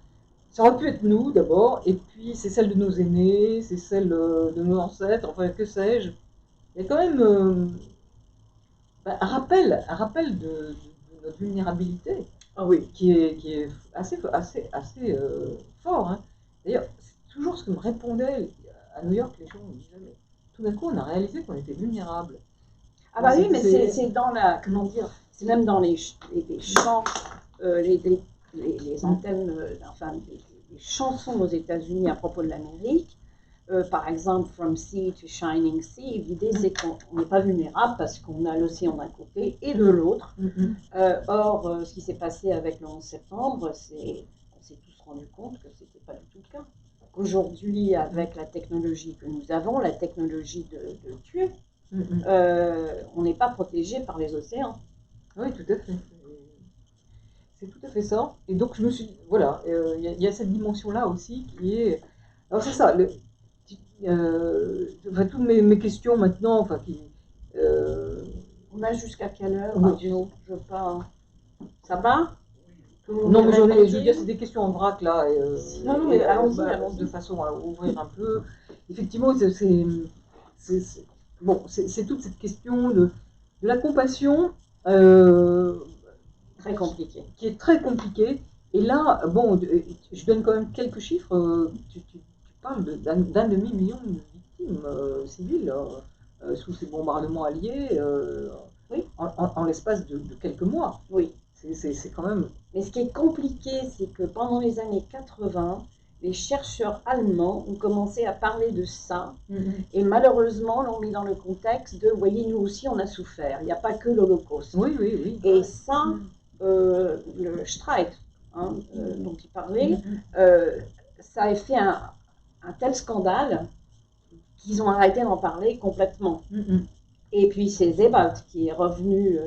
ça aurait pu être nous d'abord, et puis c'est celle de nos aînés, c'est celle de nos ancêtres, enfin que sais-je. Il y a quand même un rappel de notre vulnérabilité, qui est assez fort. Hein. D'ailleurs, c'est toujours ce que me répondaient à New York les gens. Me disaient, mais tout d'un coup, on a réalisé qu'on était vulnérable. Oui, mais c'est dans la, comment dire, c'est même dans les chants, les antennes, enfin, les chansons aux États-Unis à propos de l'Amérique. Par exemple, From Sea to Shining Sea, l'idée c'est qu'on n'est pas vulnérable parce qu'on a l'océan d'un côté et de l'autre. Or, ce qui s'est passé avec le 11 septembre, on s'est tous rendu compte que ce n'était pas du tout le cas. Aujourd'hui, avec la technologie que nous avons, la technologie de tuer, on n'est pas protégé par les océans. Oui, tout à fait. C'est tout à fait ça. Et donc, je me suis dit, voilà, il y a cette dimension-là aussi qui est... Alors, c'est ça, toutes mes questions maintenant, enfin, on a jusqu'à quelle heure, je pas... Ça va? Non, mais je veux dire, c'est des questions en vrac, là. Non, mais allons-y. De façon à ouvrir un peu. Effectivement, c'est toute cette question de la compassion très compliquée. Qui est très compliquée. Et là, bon, je donne quand même quelques chiffres. Tu parle d'un demi-million de victimes civiles sous ces bombardements alliés Oui. en l'espace de quelques mois. Oui. C'est quand même... Mais ce qui est compliqué, c'est que pendant les années 80, les chercheurs allemands ont commencé à parler de ça, et malheureusement l'ont mis dans le contexte de, vous voyez, nous aussi on a souffert, il n'y a pas que l'Holocauste. Oui, oui, oui. Et ça, le Streit, dont il parlait, ça a fait un tel scandale qu'ils ont arrêté d'en parler complètement. Et puis c'est Sebald qui est revenu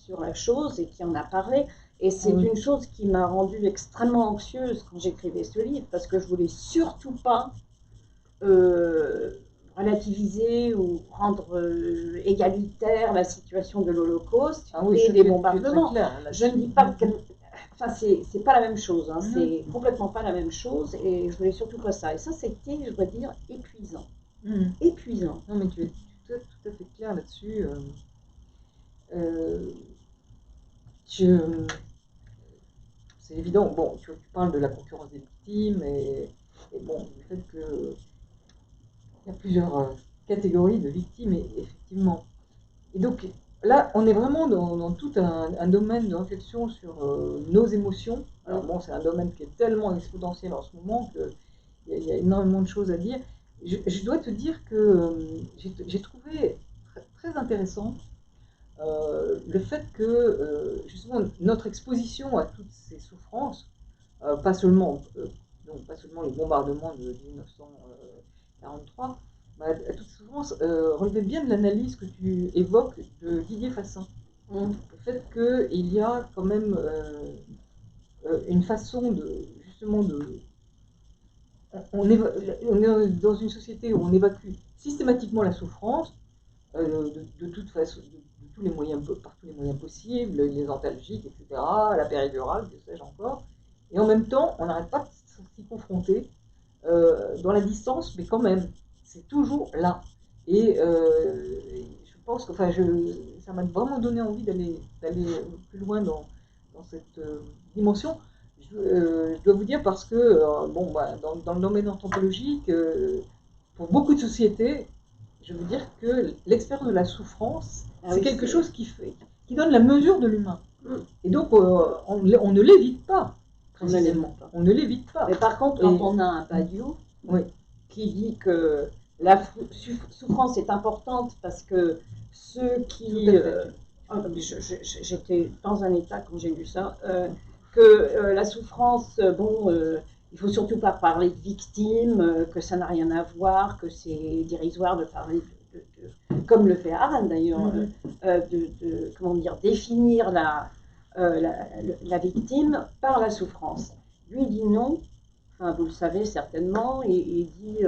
sur la chose et qui en a parlé. Et c'est une chose qui m'a rendue extrêmement anxieuse quand j'écrivais ce livre, parce que je voulais surtout pas relativiser ou rendre égalitaire la situation de l'Holocauste et des bombardements. Je ne dis pas que... Enfin, c'est pas la même chose, c'est complètement pas la même chose, et je voulais surtout pas ça. Et ça, c'était, je dois dire, épuisant. Épuisant. Non, mais tu es tout à fait clair là-dessus. C'est évident, bon, tu parles de la concurrence des victimes et bon, du fait qu'il y a plusieurs catégories de victimes, effectivement. Et donc là, on est vraiment dans tout un domaine de réflexion sur nos émotions. Alors bon, c'est un domaine qui est tellement exponentiel en ce moment qu'il y a énormément de choses à dire. Je dois te dire que j'ai trouvé très intéressant le fait que justement notre exposition à toutes ces souffrances, pas seulement les bombardements de 1943, à toutes ces souffrances relevait bien de l'analyse que tu évoques de Didier Fassin. Le fait qu'il y a quand même une façon justement on est dans une société où on évacue systématiquement la souffrance de toute façon, de tous les moyens, par tous les moyens possibles, les antalgiques, etc., la péridurale, que sais-je encore. Et en même temps, on n'arrête pas de s'y confronter dans la distance, mais quand même, c'est toujours là. Et je pense que ça m'a vraiment donné envie d'aller plus loin dans cette dimension. Je dois vous dire parce que dans le domaine anthropologique, pour beaucoup de sociétés, je veux dire que l'expérience de la souffrance, c'est quelque chose qui donne la mesure de l'humain. Et donc, on ne l'évite pas, précisément. On ne l'évite pas. Mais par contre, quand on a un Badiou qui dit que la souffrance est importante parce que ceux qui... j'étais dans un état quand j'ai lu ça, que la souffrance, il ne faut surtout pas parler de victimes, que ça n'a rien à voir, que c'est dérisoire de parler comme le fait Arendt d'ailleurs, comment dire, définir la victime par la souffrance. Lui il dit non, enfin vous le savez certainement, il dit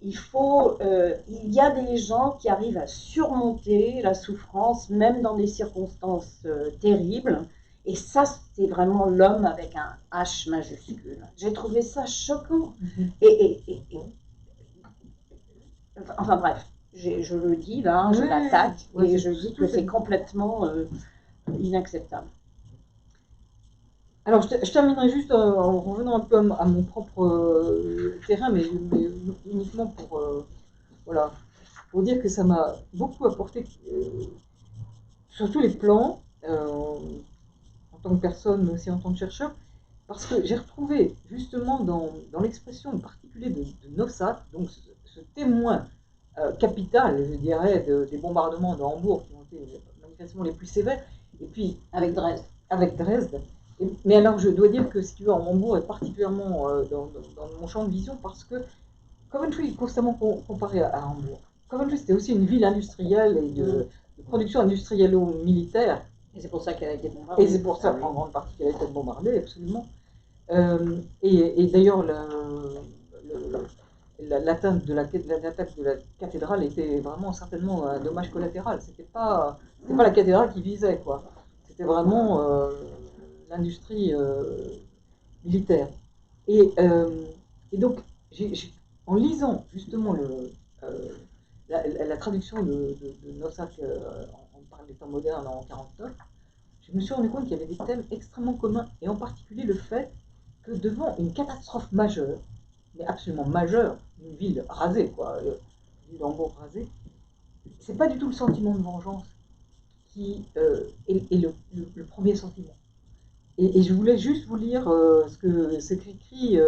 il y a des gens qui arrivent à surmonter la souffrance même dans des circonstances terribles. Et ça, c'est vraiment l'homme avec un H majuscule. J'ai trouvé ça choquant. Enfin bref, je le dis là, je l'attaque et je dis que c'est complètement inacceptable. Alors, je terminerai juste en revenant un peu à mon propre terrain, mais uniquement pour dire que ça m'a beaucoup apporté sur tous les plans, en tant que personne, mais aussi en tant que chercheur, parce que j'ai retrouvé justement dans l'expression en particulier de Nosat, donc ce témoin capital, je dirais, des bombardements de Hambourg, qui ont été manifestement les plus sévères, et puis avec Dresde. Mais alors, je dois dire que, si tu veux, Hambourg est particulièrement dans mon champ de vision parce que Coventry est constamment comparé à Hambourg. Coventry, c'était aussi une ville industrielle et de production industriello-militaire. Et c'est pour ça qu'elle a été bombardée. Et c'est pour ça, en grande partie, qu'elle a été bombardée, absolument. Et d'ailleurs, l'attaque de la cathédrale était vraiment certainement un dommage collatéral. C'était pas la cathédrale qui visait, quoi. C'était vraiment l'industrie militaire. Et donc, en lisant justement la traduction de Nossac, on parle des temps modernes en 1949, je me suis rendu compte qu'il y avait des thèmes extrêmement communs, et en particulier le fait que devant une catastrophe majeure, mais absolument majeur, une ville rasée, quoi, une ville d'Hambourg rasée, c'est pas du tout le sentiment de vengeance qui est le premier sentiment. Et je voulais juste vous lire ce que c'est écrit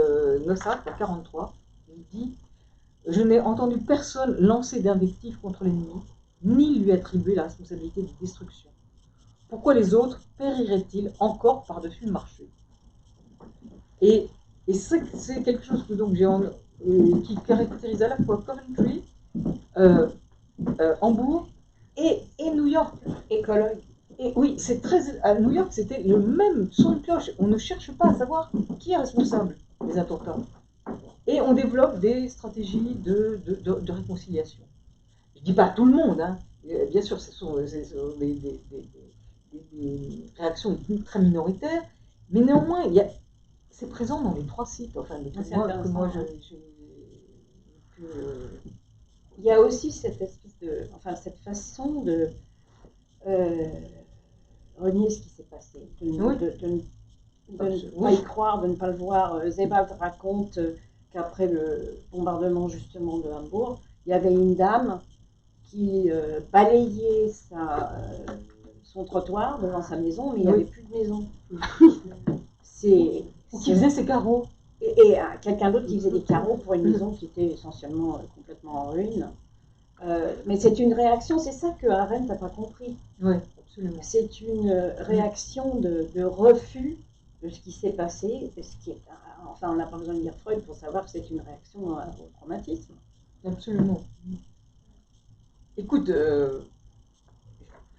Nossat à 43. Il dit « Je n'ai entendu personne lancer d'invectives contre l'ennemi, ni lui attribuer la responsabilité de destruction. Pourquoi les autres périraient-ils encore par-dessus le marché ?» Et c'est quelque chose que, donc, qui caractérise à la fois Coventry, Hambourg et New York. Écologue. Et oui, c'est très. À New York, c'était le même son de cloche. On ne cherche pas à savoir qui est responsable des attentats. Et on développe des stratégies de réconciliation. Je ne dis pas tout le monde, hein. Bien sûr, ce sont des réactions très minoritaires, mais néanmoins, c'est présent dans les 3 sites. Enfin, que moi il y a aussi cette espèce cette façon de renier ce qui s'est passé, de ne pas y croire, de ne pas le voir. Sebald raconte qu'après le bombardement justement de Hambourg, il y avait une dame qui balayait son trottoir devant sa maison, mais il n'y avait plus de maison. Ou qui faisait ses carreaux. Et quelqu'un d'autre qui faisait des carreaux pour une maison qui était essentiellement complètement en ruine. Mais c'est une réaction, c'est ça que Arendt n'a pas compris. Oui, absolument. C'est une réaction de refus de ce qui s'est passé, ce qui est, enfin, on n'a pas besoin de lire Freud pour savoir que c'est une réaction au traumatisme. Absolument. Écoute, je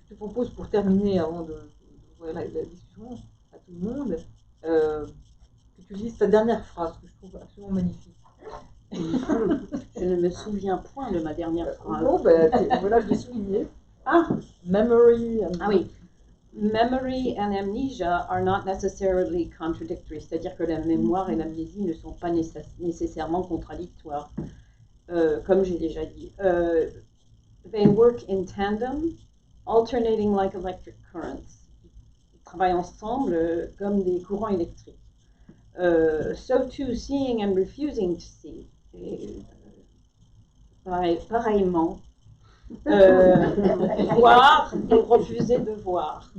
te propose pour terminer, avant d'ouvrir la discussion à tout le monde, que tu lises ta dernière phrase, que je trouve absolument magnifique. Je ne me souviens point de ma dernière phrase. Bon, voilà, je l'ai souligné. Ah, Memory. Ah oui. Memory and amnesia are not necessarily contradictory, c'est-à-dire que la mémoire et l'amnésie ne sont pas nécessairement contradictoires. Comme j'ai déjà dit. They work in tandem, alternating like electric currents. Ils travaillent ensemble comme des courants électriques. So too, seeing and refusing to see. Et, pareillement, voir et refuser de voir.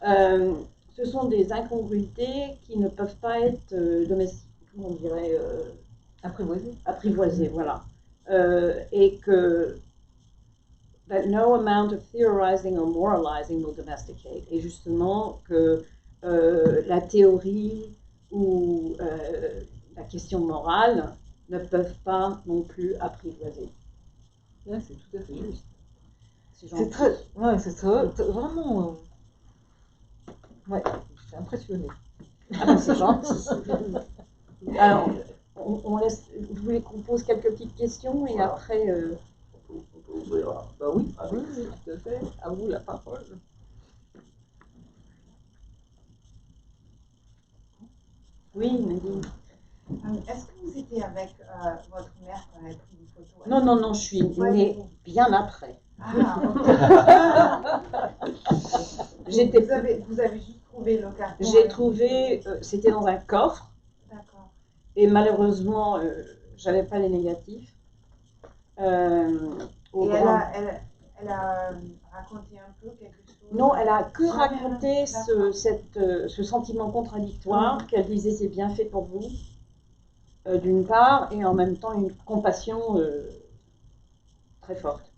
Ce sont des incongruités qui ne peuvent pas être on dirait apprivoisées, voilà. Et que that no amount of theorizing or moralizing will domesticate. Et justement que la théorie ou la question morale ne peuvent pas non plus apprivoiser. Ouais, c'est tout à fait juste. C'est très, ouais, c'est vraiment. Ouais, je suis impressionnée. Ah ben c'est gentil. Alors, on laisse. Vous voulez qu'on pose quelques petites questions et voilà. Après. Bah oui, tout à fait. À vous la parole. Oui, Nadine. Est-ce que vous étiez avec votre mère quand elle a pris une photo? Non, je suis née bien après. Ah, ok. Vous avez juste trouvé le carton? J'ai trouvé, c'était dans un coffre. D'accord. Et malheureusement, j'avais pas les négatifs. Et elle a raconté un peu quelque chose? Non, elle a que raconté ce sentiment contradictoire, qu'elle disait c'est bien fait pour vous, d'une part, et en même temps une compassion très forte.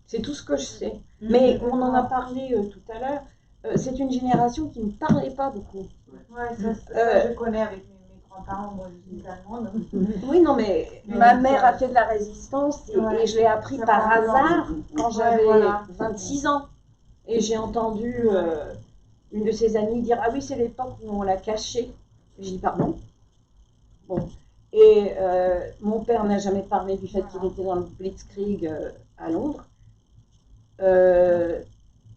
C'est tout ce que je sais. Mais on en a parlé tout à l'heure, c'est une génération qui ne parlait pas beaucoup. Oui, ça je connais avec mes grands-parents, moi je suis allemande. Oui, non, mais ma mère a fait de la résistance et je l'ai appris par hasard quand j'avais 26 ans. Et j'ai entendu une de ses amies dire « Ah oui, c'est l'époque où on l'a caché ». J'ai dit « Pardon ?» Bon. Et mon père n'a jamais parlé du fait qu'il était dans le Blitzkrieg à Londres.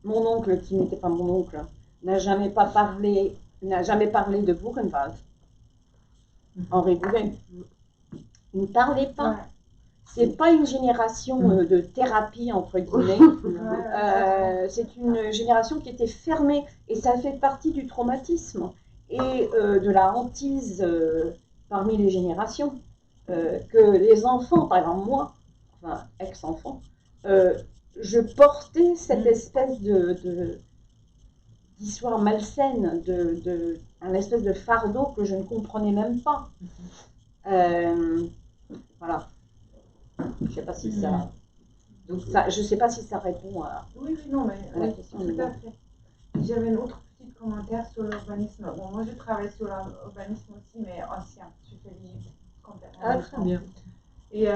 Mon oncle, qui n'était pas mon oncle, n'a jamais parlé de Buchenwald. Henri Bouvet. Il ne parlait pas. C'est pas une génération de thérapie, entre guillemets. C'est une génération qui était fermée. Et ça fait partie du traumatisme et de la hantise parmi les générations. que les enfants, par exemple moi, enfin ex-enfant, je portais cette espèce d'histoire malsaine, un espèce de fardeau que je ne comprenais même pas. Voilà. Je sais pas si ça. Donc ça, je sais pas si ça répond à Non, mais la question. tout à fait. J'avais un autre petit commentaire sur l'urbanisme. Bon, moi, je travaille sur l'urbanisme aussi, mais ancien. Je fais l'Égypte complètement. Ah, très bien. Et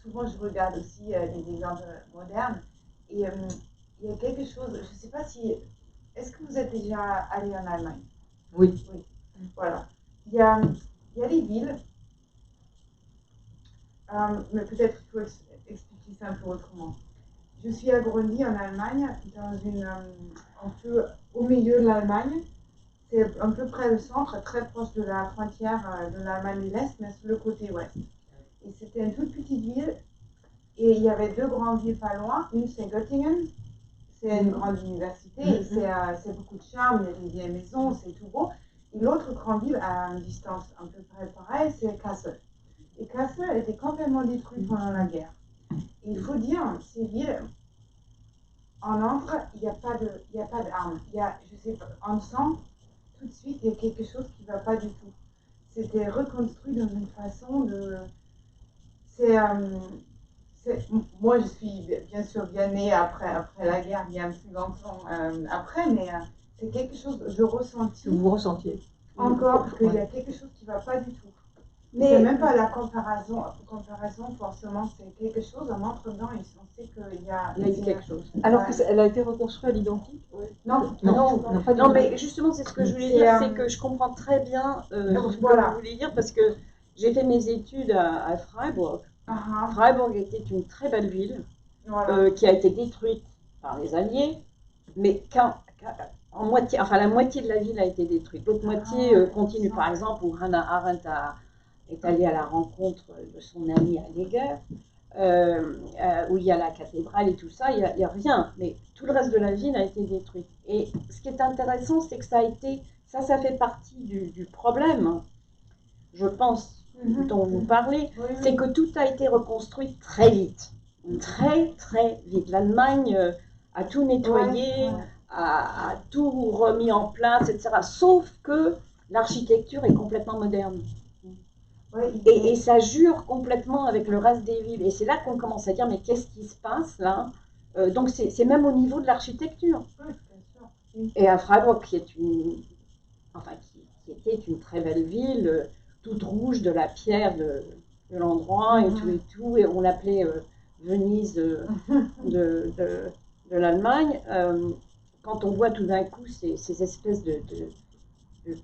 souvent, je regarde aussi des exemples modernes. Et il y a quelque chose, je ne sais pas si. Est-ce que vous êtes déjà allé en Allemagne? Oui. Voilà. Il y a des villes, mais peut-être qu'il faut expliquer ça un peu autrement. Je suis agrandie en Allemagne, un peu au milieu de l'Allemagne. C'est un peu près du centre, très proche de la frontière de l'Allemagne de l'Est, mais sur le côté ouest. Et c'était une toute petite ville. Et il y avait deux grandes villes pas loin. Une, c'est Göttingen. C'est une grande université. Et c'est beaucoup de charme. Il y a des vieilles maisons, c'est tout beau. Et l'autre grande ville, à une distance un peu près pareille, c'est Kassel. Et Kassel a été complètement détruite pendant la guerre. Et il faut dire, ces villes, on entre, il n'y a pas d'armes. Je sais pas, on sent tout de suite, il y a quelque chose qui ne va pas du tout. C'était reconstruit dans une façon de... moi, je suis bien sûr bien née après la guerre, bien plus longtemps après, mais c'est quelque chose que je ressentis. Vous ressentiez encore qu'il y a quelque chose qui ne va pas du tout. Mais c'est même pas la comparaison forcément, c'est quelque chose, on entre dedans et on sait qu'il y a quelque chose. Alors qu'elle a été reconstruite à l'identique? Non, mais justement, c'est ce que je voulais dire, c'est que je comprends très bien ce que vous voulez dire, parce que j'ai fait mes études à Freiburg. Freiburg était une très belle ville, qui a été détruite par les Alliés, mais en moitié, enfin la moitié de la ville a été détruite, l'autre moitié continue. Par exemple, où Hannah Arendt est allée à la rencontre de son amie Heidegger, où il y a la cathédrale et tout ça, il n'y a rien, mais tout le reste de la ville a été détruite. Et ce qui est intéressant, c'est que ça fait partie du problème, je pense, dont vous parlez, c'est que tout a été reconstruit très vite, très très vite. L'Allemagne a tout nettoyé, a tout remis en place, etc. Sauf que l'architecture est complètement moderne. Et ça jure complètement avec le reste des villes. Et c'est là qu'on commence à dire, mais qu'est-ce qui se passe là? Donc c'est même au niveau de l'architecture. Et à Freiburg, qui était une très belle ville, toute rouge de la pierre de l'endroit et tout, et on l'appelait Venise de l'Allemagne. Quand on voit tout d'un coup ces espèces de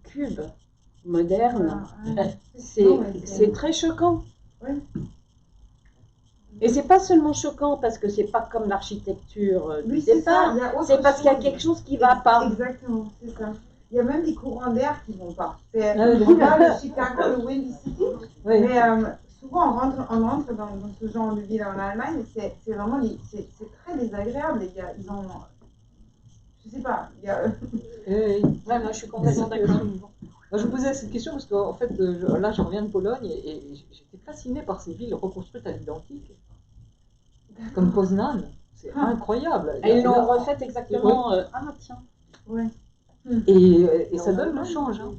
cubes modernes, c'est très choquant. Et c'est pas seulement choquant parce que c'est pas comme l'architecture du départ, c'est parce qu'il y a quelque chose qui va pas. Exactement, c'est ça. Il y a même des courants d'air qui vont pas. C'est le Chicago, le Windy City, mais souvent on rentre dans ce genre de ville en Allemagne, c'est vraiment c'est très désagréable. Ils ont, je sais pas, moi je suis complètement d'accord. Moi, je vous posais cette question parce qu'en fait, là, je reviens de Pologne et j'étais fascinée par ces villes reconstruites à l'identique, comme Poznan. C'est incroyable. Et ils l'ont refaite exactement. Tiens. Et ça donne le change. Hein.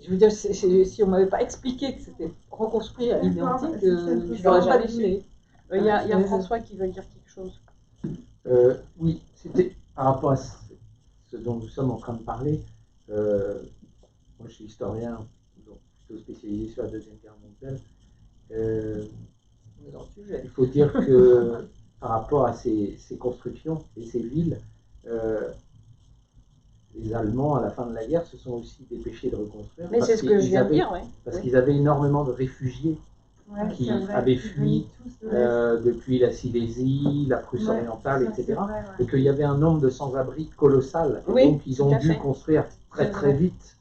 Je veux dire, si on m'avait pas expliqué que c'était reconstruit à l'identique, je n'aurais pas deviné. Il y a François qui veut dire quelque chose. Oui, c'était par rapport à ce dont nous sommes en train de parler. Moi, je suis historien, donc plutôt spécialisé sur la Deuxième Guerre mondiale. Il faut dire que par rapport à ces constructions et ces villes, les Allemands, à la fin de la guerre, se sont aussi dépêchés de reconstruire. Mais c'est ce que je viens de dire, oui. Parce qu'ils avaient énormément de réfugiés qui avaient fui depuis la Silésie, la Prusse orientale, etc. Et qu'il y avait un nombre de sans-abri colossal. Et donc, ils ont dû construire très très vite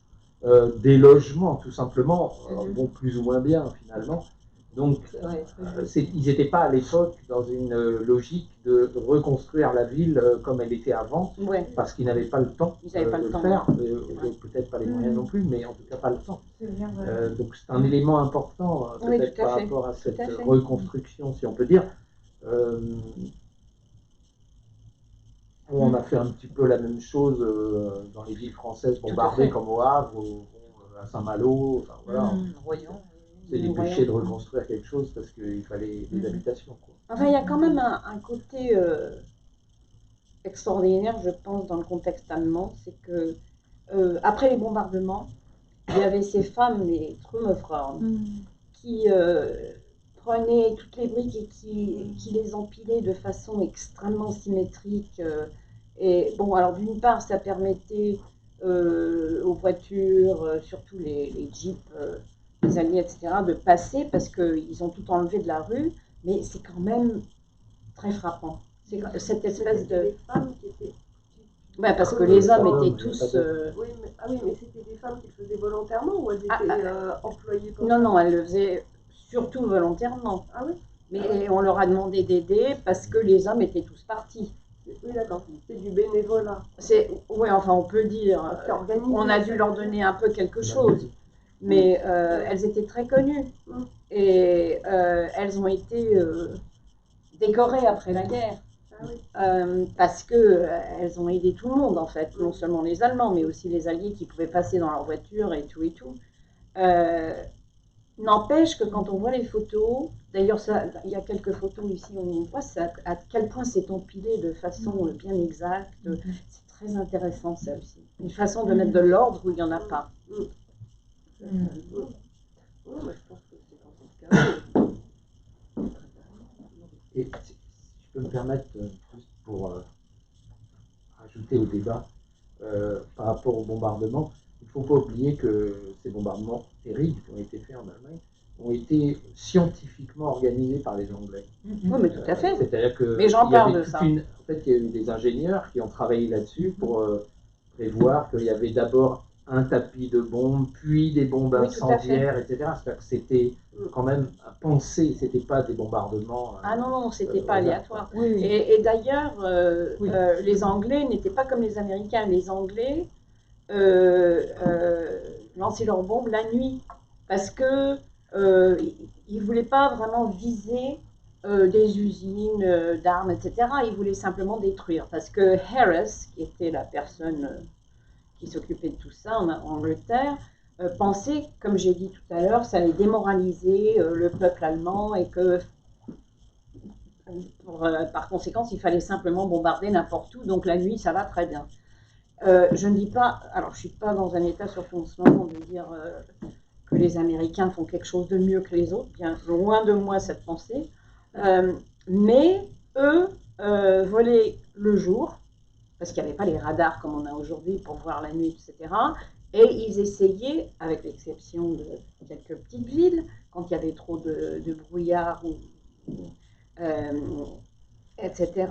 des logements, tout simplement, bon, plus ou moins bien finalement, Donc, ils n'étaient pas à l'époque dans une logique de reconstruire la ville comme elle était avant, parce qu'ils n'avaient pas le temps de le faire, peut-être pas les moyens non plus, mais en tout cas pas le temps. Donc c'est un élément important peut-être par rapport à cette reconstruction, si on peut dire. On a fait un petit peu la même chose dans les villes françaises bombardées comme au Havre, ou à Saint-Malo, enfin voilà. C'est dépêché de reconstruire quelque chose parce qu'il fallait des habitations, quoi. Enfin, il y a quand même un côté extraordinaire, je pense, dans le contexte allemand, c'est que après les bombardements, il y avait ces femmes, les Trümmerfrauen, qui prenaient toutes les briques et qui les empilaient de façon extrêmement symétrique. Et bon, alors d'une part, ça permettait aux voitures, surtout les jeeps, les alliés, etc., de passer parce qu'ils ont tout enlevé de la rue, mais c'est quand même très frappant. C'est cette espèce de... femmes qui étaient... Ouais, parce que les hommes étaient tous... Oui, mais c'était des femmes qui le faisaient volontairement ou elles étaient employées comme Non, non, elles le faisaient surtout volontairement. Ah oui. Mais on leur a demandé d'aider parce que les hommes étaient tous partis. Oui, d'accord. C'est du bénévolat. Oui, enfin, on peut dire. On a dû leur donner un peu quelque chose. Mais elles étaient très connues. Et elles ont été décorées après la guerre. Parce qu'elles ont aidé tout le monde, en fait. Non seulement les Allemands, mais aussi les Alliés qui pouvaient passer dans leur voiture et tout et tout. N'empêche que quand on voit les photos, d'ailleurs il y a quelques photos ici où on voit à quel point c'est empilé de façon bien exacte. C'est très intéressant ça aussi. Une façon de mettre de l'ordre où il n'y en a pas. Oui, mais je pense que c'est dans ce cas. Et si je peux me permettre, juste pour ajouter au débat, par rapport au bombardement, il ne faut pas oublier que ces bombardements terribles qui ont été faits en Allemagne ont été scientifiquement organisés par les Anglais. Oui, mais tout à fait. C'est-à-dire que mais j'en parle de ça. En fait, il y a eu des ingénieurs qui ont travaillé là-dessus pour prévoir qu'il y avait d'abord un tapis de bombes, puis des bombes incendiaires, etc. C'est-à-dire que c'était quand même pensé, c'était pas des bombardements. Ah non, non, c'était pas aléatoire. Et d'ailleurs, les Anglais n'étaient pas comme les Américains. Les Anglais lançaient leurs bombes la nuit parce que ils voulaient pas vraiment viser des usines d'armes, etc. Ils voulaient simplement détruire parce que Harris, qui était la personne qui s'occupait de tout ça en Angleterre, pensait, comme j'ai dit tout à l'heure, ça allait démoraliser le peuple allemand et que par conséquent, il fallait simplement bombarder n'importe où, donc la nuit, ça va très bien. Je ne dis pas, alors je ne suis pas dans un état, surtout en ce moment, de dire que les Américains font quelque chose de mieux que les autres, bien loin de moi cette pensée, mais eux volaient le jour, parce qu'il n'y avait pas les radars comme on a aujourd'hui pour voir la nuit, etc. Et ils essayaient, avec l'exception de quelques petites villes, quand il y avait trop de brouillard, etc.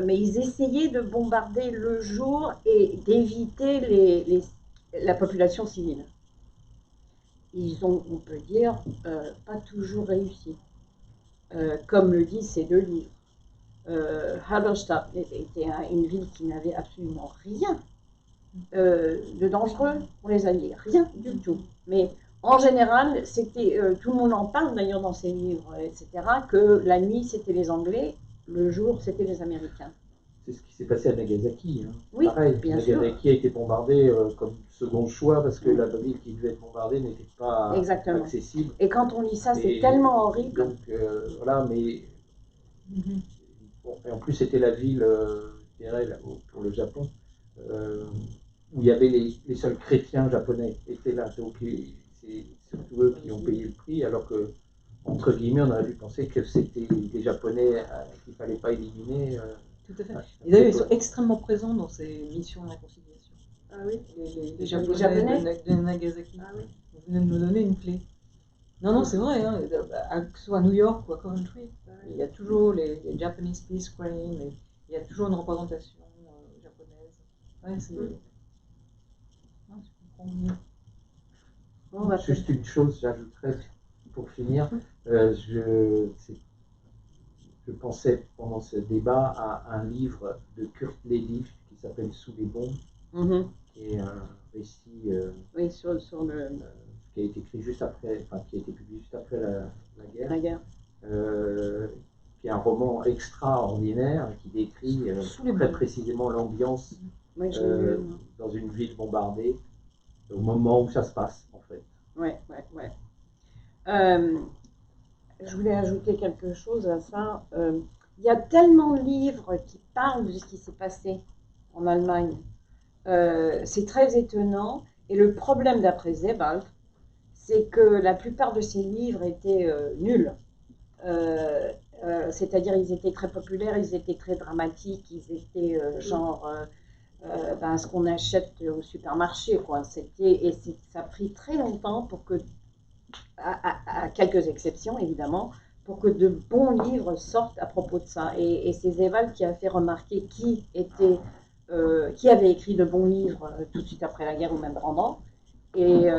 Mais ils essayaient de bombarder le jour et d'éviter la population civile. Ils ont, on peut dire, pas toujours réussi. Comme le disent ces deux livres. Halberstadt était une ville qui n'avait absolument rien de dangereux pour les Alliés, rien du tout. Mais en général, c'était tout le monde en parle d'ailleurs dans ses livres, etc., que la nuit c'était les Anglais, le jour c'était les Américains. C'est ce qui s'est passé à Nagasaki. Hein. Oui, pareil, bien Nagasaki sûr. a été bombardée comme second choix parce que la ville qui devait être bombardée n'était pas accessible. Et quand on lit ça, c'est tellement horrible. Donc voilà, mais bon, et en plus c'était la ville, je dirais, là, pour le Japon, où il y avait les seuls chrétiens japonais étaient là. Donc c'est surtout eux qui ont payé le prix, alors que entre guillemets, on aurait dû penser que c'était des Japonais qu'il ne fallait pas éliminer. Tout à fait. Et d'ailleurs, ils sont extrêmement présents dans ces missions de réconciliation. Ah oui. Les Japonais de Nagasaki. Ah oui. Vous venez de me donner une clé. Non, c'est vrai, hein, que ce soit à New York ou à Coventry, il y a toujours les Japanese Peace Screen, il y a toujours une représentation japonaise. Ouais, c'est... je comprends mieux. Juste une chose, j'ajouterais, pour finir, je pensais pendant ce débat à un livre de Kurt Lewin qui s'appelle Sous les bombes, qui est un récit oui, sur le... qui a été écrit juste après, enfin qui a été publié juste après la guerre. La guerre. Qui est un roman extraordinaire qui décrit très précisément l'ambiance dans une ville bombardée au moment où ça se passe, en fait. Ouais. Je voulais ajouter quelque chose à ça. Il y a tellement de livres qui parlent de ce qui s'est passé en Allemagne. C'est très étonnant. Et le problème, d'après Sebald, c'est que la plupart de ces livres étaient nuls. C'est-à-dire, ils étaient très populaires, ils étaient très dramatiques, ils étaient ce qu'on achète au supermarché, quoi. Et ça a pris très longtemps pour que, à quelques exceptions évidemment, pour que de bons livres sortent à propos de ça. Et c'est Sebald qui a fait remarquer qui avait écrit de bons livres tout de suite après la guerre ou même pendant. Et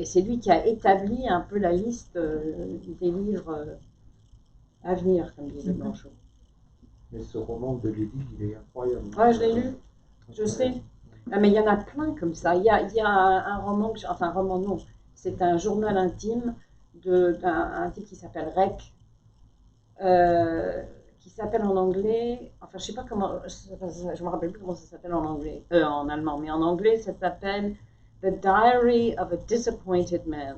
c'est lui qui a établi un peu la liste des livres à venir, comme disait Blanchot. Mais ce roman de Levy, il est incroyable. Ouais, je l'ai lu, je sais. Ah, mais il y en a plein comme ça. Il y a un roman, enfin un roman non, c'est un journal intime d'un type qui s'appelle Reck, qui s'appelle en anglais, enfin je sais pas comment, je me rappelle plus comment ça s'appelle en anglais, en allemand, mais en anglais ça s'appelle The Diary of a Disappointed Man.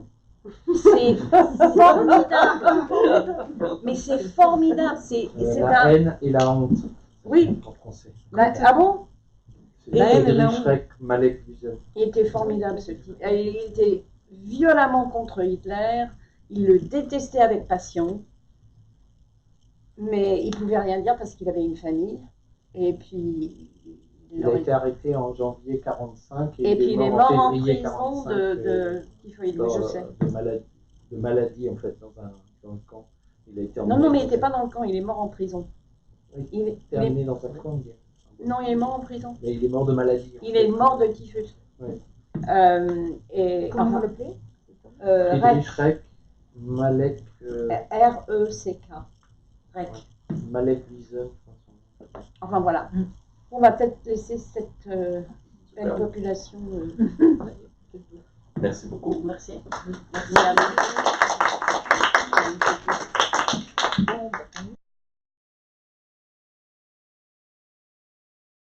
C'est formidable, mais c'est formidable. La haine et la honte. Oui. En français. Ah bon? La haine et la honte. Shrek, Malek Wiesel. Il était formidable ce type. Il était violemment contre Hitler. Il le détestait avec passion, mais il pouvait rien dire parce qu'il avait une famille. Et puis il a été arrêté en janvier 1945 et puis il est mort en février prison de typhoïde, je sais. De maladie en fait dans le camp. Il a été non, mais il n'était pas dans le camp, il est mort en prison. Oui, il est terminé dans un camp. Non, il est mort en prison. Mais il est mort de maladie. Il est mort de typhus. Oui. Comment on l'appelait Shrek, Malek. R-E-C-K. Rek. Malek Wiesel. Enfin voilà. On va peut-être laisser cette belle population. Merci beaucoup. Merci. Merci à vous.